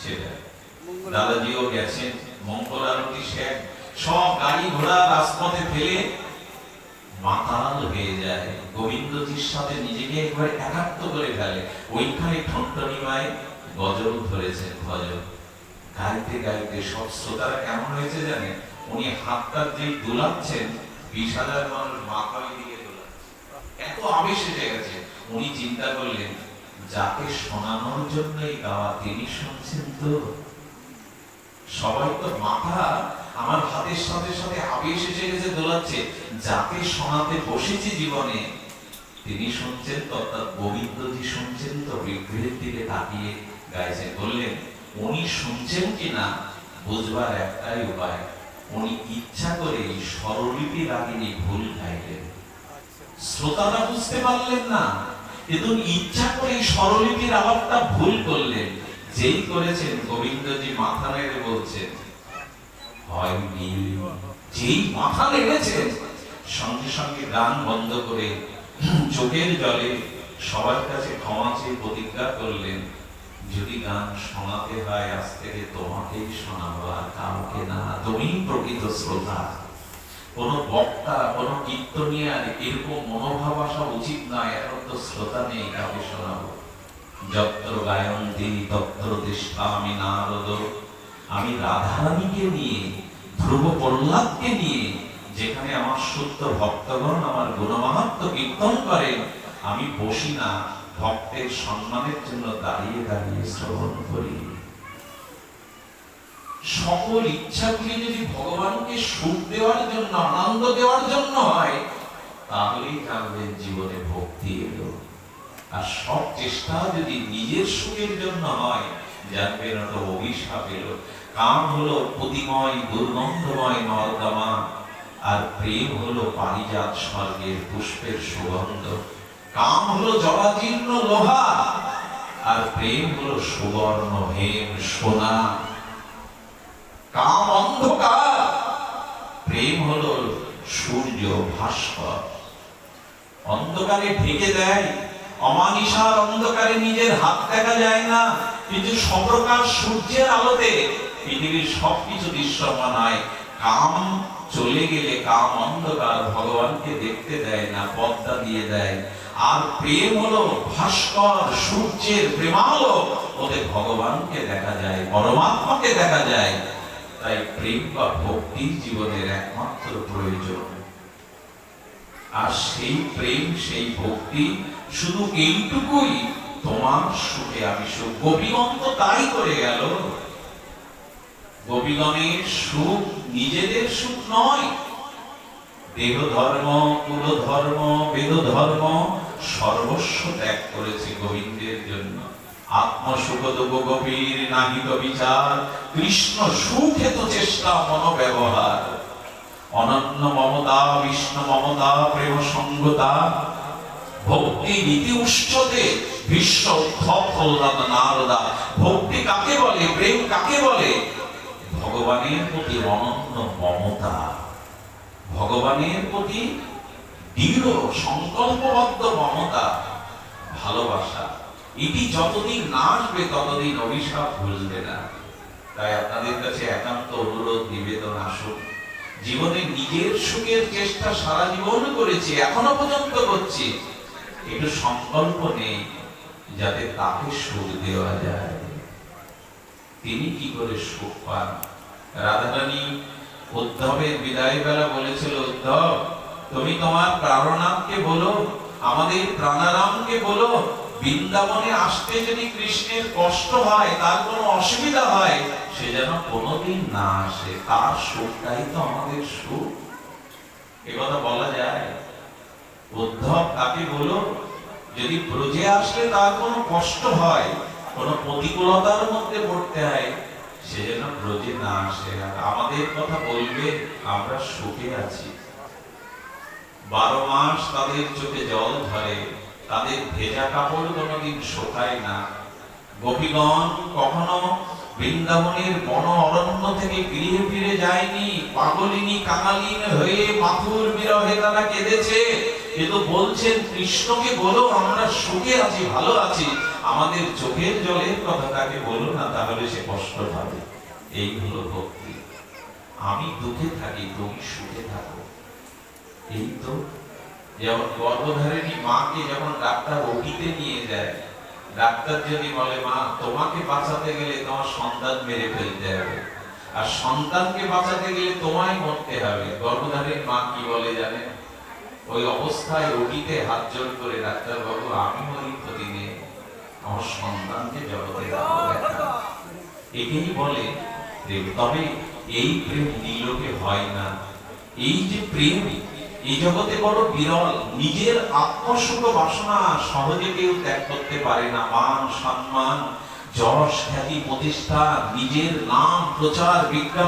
Speaker 1: সেটা দাদাজিও গেছেন, মঙ্গল আরতি শেষ, সব গাড়ি ঘোড়া রাজপথে ফেলে মাতাল হয়ে যায়, গোবিন্দজির সাথে নিজেকে একবার একাত্ম করে ফেলে। ওইখানে ঠনটনি মাই গজল ধরেছেন, ভজন গাইতে গাইতে সব শ্রোতারা কেমন হয়েছে জানেন, উনি হাতটা যেই দোলাচ্ছেন 20,000 মানুষ মাথায় দিকে দোলাচ্ছে, এত আবেশ এসে গেছে। উনি চিন্তা করলেন, যাকে শোনানোর জন্যই গাওয়া তিনি শুনছেন তো? সবাই তো মাথা আমার হাতের সাথে সাথে আবেশ এসে গেছে, দোলাচ্ছে, যাকে শোনাতে বসেছি জীবনে তিনি শুনছেন তো, অর্থাৎ গোবিন্দজি শুনছেন তো? বিগ্রহের দিকে তাকিয়ে গাইছেন। বললেন, উনি শুনছেন কিনা বুঝবার একটাই উপায়, উনি ইচ্ছা করে স্বরলিপি রাগিনী ভুল গাইলেন। শ্রোতারা বুঝতে পারলেন না, কিন্তু ইচ্ছা করে স্বরলিপির আলাপটা ভুল করলেন। যেই করেছেন গোবিন্দজি মাথা নেড়ে বলছেন হয়নি, যেই মাথা নেড়েছেন সঙ্গে সঙ্গে গান বন্ধ করে চোখের জলে সবার কাছে ক্ষমা চেয়ে প্রতিজ্ঞা করলেন, যদি গান শোনাতে হয় আজ থেকে তোমাকেই শোনাবো, আর কাউকে না। তুমি প্রকৃত শ্রোতা। কোন বক্তা, কোন কীর্তনিয়ার এরকম মনোভাব আসা উচিত নয় এখন তো শ্রোতা নেই, কাউকে শোনাবো। যত্র গায়ন্তি তত্র তিষ্ঠামি নারদ। আমি রাধারানীকে নিয়ে, ধ্রুব প্রহ্লাদকে নিয়ে, যেখানে আমার শুদ্ধ ভক্তগণ আমার গুণমাহাত্ম্য কীর্তন করেন, আমি বসি না, ভক্তের সম্মানের জন্য দাঁড়িয়ে দাঁড়িয়ে শ্রবণ করি। সকল ইচ্ছাগুলি যদি ভগবানকে সুখ দেওয়ার জন্য, আনন্দ দেওয়ার জন্য হয়, তাহলেই জানবেন জীবনে ভক্তি এলো। আর সব চেষ্টা যদি নিজের সুখের জন্য হয়, জানবেন ওটা অভিশাপ এলো। কাম হলো পুতিময় দুর্গন্ধময় নর্দমা, আর প্রেম হলো পারিজাত স্বর্গের পুষ্পের সুগন্ধ। কাম হলো জরাজীর্ণ লোহা, আর প্রেম হলো সুবর্ণ হেম সোনা। কাম অন্ধকার, প্রেম হলো সূর্য ভাস্কর। অন্ধকারে ঢেকে দেয়, অমানিসার অন্ধকারে নিজের হাত দেখা যায় না, কিন্তু সপ্রকাশ সূর্যের আলোতে পৃথিবীর সবকিছু দৃশ্যমান হয়। কাম চলে গেলে, কাম অন্ধকার, ভগবানকে দেখতে দেয় না, পর্দা দিয়ে দেয়। আর প্রেম হলো ভাস্কর, সূর্যের প্রেমালো, ওতে ভগবানকে দেখা যায়, পরমাত্মাকে দেখা যায়। তাই প্রেম বা ভক্তি জীবনের একমাত্র প্রয়োজন। আর সেই প্রেম, সেই ভক্তি শুধু এইটুকুই, তোমার সুখে আমি সুখ। গোপীগণ তো তাই করে গেল। গোপীগণের সুখ নিজেদের সুখ নয়। দেহ ধর্ম, কুল ধর্ম, বেদ ধর্ম সর্বস্ব ত্যাগ করেছে গোবিন্দের জন্য। আত্মসুখ দেব গোপীর নাহিত বিচার, কৃষ্ণ সুখে তো চেষ্টা মনোব্যবহার। অনন্য মমতা, বিষ্ণু মমতা, প্রেম সঙ্গতা, ভক্তি নীতি উচ্চতে বিশ্ব উদ্ধব নারদা। ভক্তি কাকে বলে, প্রেম কাকে বলে? ভগবানের প্রতি অনন্য মমতা, ভগবানের প্রতি দৃঢ় সংকল্পবদ্ধ মমতা, ভালোবাসা। এটি যতদিন না আসবে ততদিন অভিশাপ ভুলবে না। তাই আপনাদের কাছে একান্ত অনুরোধ, নিবেদন, আসুন। জীবনে নিজের সুখের চেষ্টা সারা জীবন করেছি, এখনো পর্যন্ত করছি, একটু সংকল্প নেই যাতে তাকে সুখ দেওয়া যায়। তিনি কি করে সুখ পান? রাধারানী উদ্ধবের বিদায় বেলা বলেছিল, উদ্ধব তুমি তোমার প্রাণনাথকে বলো, আমাদের প্রাণারামকে বলো, বৃন্দাবনে আসতে যদি কৃষ্ণের কষ্ট হয়, তার কোনো অসুবিধা হয়, সে যেন কোনোদিন না আসে। তার সুখটাই তো আমাদের সুখ। এ কথা বলা যায়? উদ্ধব তাকে বলো, যদি ব্রজে আসলে তার কোনো কষ্ট হয়, কোনো প্রতিকূলতার মধ্যে পড়তে হয়, সে যেন ব্রজে না আসে। আর আমাদের কথা বলবে, আমরা সুখে আছি। 12 মাস তাদের চোখে জল ধরে, তাদের ভেজা কাপড় কোনোদিন শোকায় না। গোপীগণ কখনো বৃন্দাবনের বন অরণ্য থেকে গৃহে ফিরে যায়নি। পাগলিনী কাঙালিনী হয়ে মাথুর বিরহে তারা কেঁদেছে। কিন্তু বলছেন, কৃষ্ণকে বলো আমরা সুখে আছি, ভালো আছি, আমাদের চোখের জলের কথা তাকে বলো না, তাহলে সে কষ্ট পাবে। এই হলো ভক্তি। আমি দুঃখে থাকি, তুমি সুখে থাকো। এই তো যেমন গর্ভধারিণী মাকে যখন ডাক্তার ওটিতে নিয়ে যায়, ডাক্তার যদি বলে, মা তোমাকে বাঁচাতে গেলে তোমার সন্তান মেরে ফেলতে হবে, আর সন্তানকে বাঁচাতে গেলে তোমায় মরতে হবে, গর্ভধারিণী মা কি বলে জানেন? ওই অবস্থায় ওটিতে হাত জোড় করে, ডাক্তার বাবু আমি মরি ক্ষতি নেই, আমার সন্তানকে জগতে দেখা। একেই বলে প্রেম। তবে এই প্রেম নিলোকে হয় না। এই যে প্রেম, এই জগতে বড় বিরল। নিজের আত্মসুখ বাসনা সহজে কেউ ত্যাগ করতে পারে না। মান সম্মান, যশ খ্যাতি প্রতিষ্ঠা, নিজের নাম প্রচার বিজ্ঞাপন